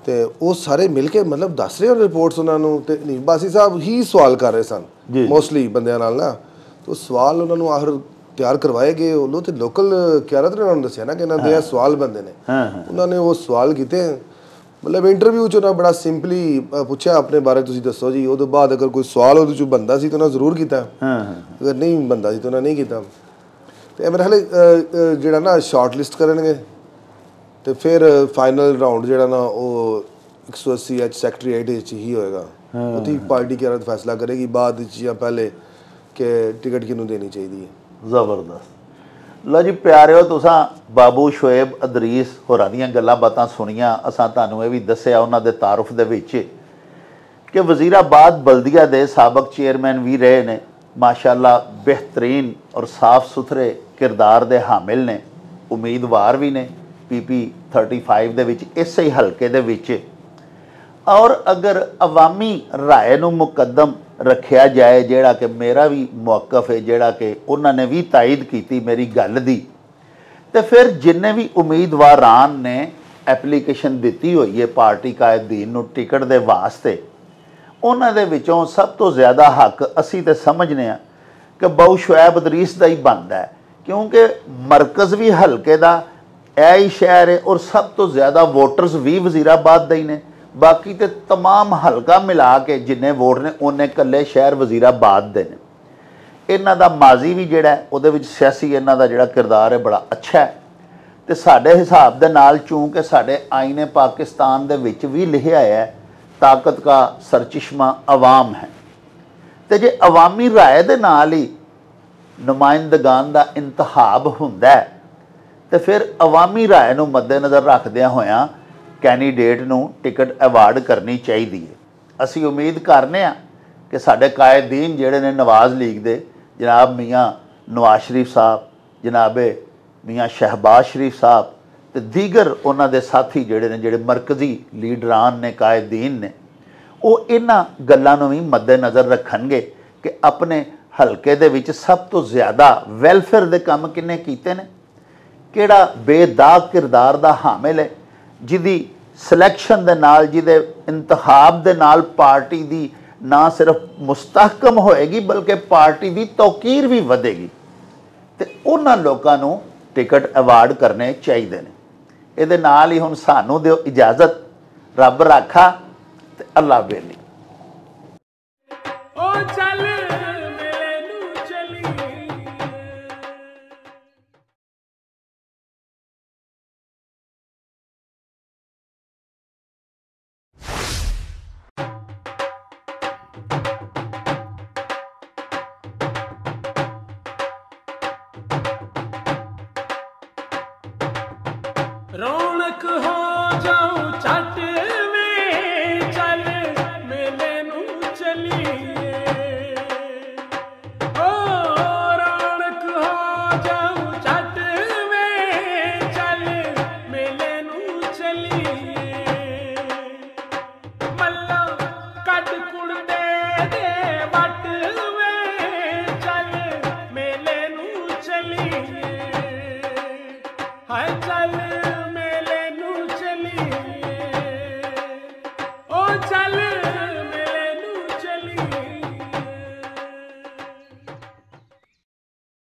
ਤੇ ਉਹ ਸਾਰੇ ਮਿਲ ਕੇ ਮਤਲਬ ਦੱਸ ਰਹੇ ਹੋ ਰਿਪੋਰਟਸ ਉਹਨਾਂ ਨੂੰ, ਤੇ ਨੀਫ ਬਾਸੀ ਸਾਹਿਬ ਹੀ ਸਵਾਲ ਕਰ ਰਹੇ ਸਨ ਮੋਸਟਲੀ ਬੰਦਿਆਂ ਨਾਲ ਨਾ। ਤੇ ਸਵਾਲ ਉਹਨਾਂ ਨੂੰ ਆਖਰ ਤਿਆਰ ਕਰਵਾਏ ਗਏ, ਉਹ ਤੇ ਲੋਕਲ ਕਿਆਰਤ ਨੇ ਉਹਨਾਂ ਨੂੰ ਦੱਸਿਆ ਨਾ ਕਿ ਇਹਨਾਂ ਦੇ ਇਹ ਸਵਾਲ ਬੰਦੇ ਨੇ। ਉਹਨਾਂ ਨੇ ਉਹ ਸਵਾਲ ਕੀਤੇ, ਮਤਲਬ ਇੰਟਰਵਿਊ 'ਚ ਉਹਨਾਂ ਬੜਾ ਸਿੰਪਲੀ ਪੁੱਛਿਆ ਆਪਣੇ ਬਾਰੇ ਤੁਸੀਂ ਦੱਸੋ ਜੀ। ਉਹਦੇ ਬਾਅਦ ਅਗਰ ਕੋਈ ਸਵਾਲ ਉਹਦੇ 'ਚ ਬਣਦਾ ਸੀ ਤਾਂ ਉਹਨਾਂ ਜ਼ਰੂਰ ਕੀਤਾ, ਅਗਰ ਨਹੀਂ ਬਣਦਾ ਸੀ ਤਾਂ ਉਹਨਾਂ ਨਹੀਂ ਕੀਤਾ। ਤੇ ਮੇਰੇ ਹਾਲੇ ਜਿਹੜਾ ਨਾ ਸ਼ਾਰਟ ਲਿਸਟ ਕਰਨਗੇ ਤੇ ਫਿਰ ਫਾਈਨਲ ਰਾਊਂਡ ਜਿਹੜਾ ਨਾ ਉਹ 180H ਸੈਕਟਰੀਏਟ ਵਿੱਚ ਹੀ ਹੋਏਗਾ। ਉੱਥੇ ਪਾਰਟੀ ਕਿਆਰਤ ਫੈਸਲਾ ਕਰੇਗੀ ਬਾਅਦ ਵਿੱਚ ਜਾਂ ਪਹਿਲੇ ਕਿ ਟਿਕਟ ਕਿਹਨੂੰ ਦੇਣੀ ਚਾਹੀਦੀ ਹੈ। ਜ਼ਬਰਦਸਤ। ਲਓ ਜੀ ਪਿਆਰਿਓ, ਤੁਸੀਂ ਬਾਬੂ ਸ਼ੋਏਬ ਅਦਰੀਸ ਹੋਰਾਂ ਦੀਆਂ ਗੱਲਾਂ ਬਾਤਾਂ ਸੁਣੀਆਂ। ਅਸਾਂ ਤੁਹਾਨੂੰ ਇਹ ਵੀ ਦੱਸਿਆ ਉਹਨਾਂ ਦੇ ਤਾਰਫ ਦੇ ਵਿੱਚ ਕਿ ਵਜ਼ੀਰਾਬਾਦ ਬਲਦੀਆ ਦੇ ਸਾਬਕ ਚੇਅਰਮੈਨ ਵੀ ਰਹੇ ਨੇ, ਮਾਸ਼ਾਅੱਲਾ ਬਿਹਤਰੀਨ ਔਰ ਸਾਫ਼ ਸੁਥਰੇ ਕਿਰਦਾਰ ਦੇ ਹਾਮਿਲ ਨੇ, ਉਮੀਦਵਾਰ ਵੀ ਨੇ PP 35 ਦੇ ਵਿੱਚ ਇਸੇ ਹੀ ਹਲਕੇ ਦੇ ਵਿੱਚ। ਔਰ ਅਗਰ ਅਵਾਮੀ ਰਾਏ ਨੂੰ ਮੁਕੱਦਮ ਰੱਖਿਆ ਜਾਏ, ਜਿਹੜਾ ਕਿ ਮੇਰਾ ਵੀ ਮੌਕਫ ਹੈ, ਜਿਹੜਾ ਕਿ ਉਹਨਾਂ ਨੇ ਵੀ ਤਾਇਦ ਕੀਤੀ ਮੇਰੀ ਗੱਲ ਦੀ, ਤੇ ਫਿਰ ਜਿੰਨੇ ਵੀ ਉਮੀਦਵਾਰਾਂ ਨੇ ਐਪਲੀਕੇਸ਼ਨ ਦਿੱਤੀ ਹੋਈ ਹੈ ਪਾਰਟੀ ਕਾਇਦੀਨ ਨੂੰ ਟਿਕਟ ਦੇ ਵਾਸਤੇ, ਉਹਨਾਂ ਦੇ ਵਿੱਚੋਂ ਸਭ ਤੋਂ ਜ਼ਿਆਦਾ ਹੱਕ ਅਸੀਂ ਤੇ ਸਮਝਦੇ ਹਾਂ ਕਿ ਬਾਬੂ ਸ਼ੋਏਬ ਅਦਰੀਸ ਦਾ ਹੀ ਬਣਦਾ ਹੈ, ਕਿਉਂਕਿ ਮਰਕਜ਼ ਵੀ ਹਲਕੇ ਦਾ ਇਹ ਹੀ ਸ਼ਹਿਰ ਹੈ ਔਰ ਸਭ ਤੋਂ ਜ਼ਿਆਦਾ ਵੋਟਰਸ ਵੀ ਵਜ਼ੀਰਾਬਾਦ ਦੇ ਹੀ ਨੇ। ਬਾਕੀ ਤੇ तमाम ਹਲਕਾ ਮਿਲਾ ਕੇ ਜਿੰਨੇ ਵੋਟ ਨੇ ਉਹਨੇ ਇਕੱਲੇ ਸ਼ਹਿਰ ਵਜ਼ੀਰਾਬਾਦ ਦੇ ਨੇ। ਇਹਨਾਂ ਦਾ ਮਾਜ਼ੀ ਵੀ ਜਿਹੜਾ ਉਹਦੇ ਵਿੱਚ ਸਿਆਸੀ ਇਹਨਾਂ ਦਾ ਜਿਹੜਾ ਕਿਰਦਾਰ ਹੈ ਬੜਾ ਅੱਛਾ ਹੈ। ਤੇ ਸਾਡੇ ਹਿਸਾਬ ਦੇ ਨਾਲ ਚੂੰਕਿ ਸਾਡੇ ਆਈਨੇ ਪਾਕਿਸਤਾਨ ਦੇ ਵਿੱਚ ਵੀ ਲਿਖਿਆ ਹੈ ਤਾਕਤ ਦਾ ਸਰਚਸ਼ਮਾ ਅਵਾਮ ਹੈ, ਤੇ ਜੇ ਅਵਾਮੀ ਰਾਏ ਦੇ ਨਾਲ ਹੀ ਨੁਮਾਇੰਦਗਾਨ ਦਾ ਇੰਤਖਾਬ ਹੁੰਦਾ ਹੈ ਤੇ ਫਿਰ ਅਵਾਮੀ ਰਾਏ ਨੂੰ ਮੱਦੇਨਜ਼ਰ ਰੱਖਦਿਆਂ ਹੋਇਆਂ ਕੈਂਡੀਡੇਟ ਨੂੰ ਟਿਕਟ ਅਵਾਰਡ ਕਰਨੀ ਚਾਹੀਦੀ ਹੈ। ਅਸੀਂ ਉਮੀਦ ਕਰਨੇ ਆ ਕਿ ਸਾਡੇ ਕਾਇਦੀਨ ਜਿਹੜੇ ਨੇ ਨਵਾਜ਼ ਲੀਗ ਦੇ ਜਨਾਬ ਮੀਆਂ ਨਵਾਜ਼ ਸ਼ਰੀਫ ਸਾਹਿਬ, ਜਨਾਬੇ ਮੀਆਂ ਸ਼ਹਿਬਾਜ਼ ਸ਼ਰੀਫ ਸਾਹਿਬ ਤੇ ਦੀਗਰ ਉਹਨਾਂ ਦੇ ਸਾਥੀ ਜਿਹੜੇ ਨੇ, ਜਿਹੜੇ ਮਰਕਜ਼ੀ ਲੀਡਰਾਨ ਨੇ, ਕਾਇਦੀਨ ਨੇ, ਉਹ ਇਹਨਾਂ ਗੱਲਾਂ ਨੂੰ ਵੀ ਮੱਦੇਨਜ਼ਰ ਰੱਖਣਗੇ ਕਿ ਆਪਣੇ ਹਲਕੇ ਦੇ ਵਿੱਚ ਸਭ ਤੋਂ ਜ਼ਿਆਦਾ ਵੈਲਫੇਅਰ ਦੇ ਕੰਮ ਕਿੰਨੇ ਕੀਤੇ ਨੇ, ਕਿਹੜਾ ਬੇਦਾਗ ਕਿਰਦਾਰ ਦਾ ਹਾਮਿਲ ਹੈ, ਜਿਹਦੀ ਸਿਲੈਕਸ਼ਨ ਦੇ ਨਾਲ, ਜਿਹਦੇ ਇੰਤਖਾਬ ਦੇ ਨਾਲ ਪਾਰਟੀ ਦੀ ਨਾ ਸਿਰਫ ਮੁਸਤਹਕਮ ਹੋਏਗੀ ਬਲਕਿ ਪਾਰਟੀ ਦੀ ਤੌਕੀਰ ਵੀ ਵਧੇਗੀ, ਤੇ ਉਹਨਾਂ ਲੋਕਾਂ ਨੂੰ ਟਿਕਟ ਅਵਾਰਡ ਕਰਨੇ ਚਾਹੀਦੇ ਨੇ। ਇਹਦੇ ਨਾਲ ਹੀ ਹੁਣ ਸਾਨੂੰ ਦਿਓ ਇਜਾਜ਼ਤ, ਰੱਬ ਰਾਖਾ ਤੇ ਅੱਲਾ ਬੇਲੀ। रौनक हो जाऊं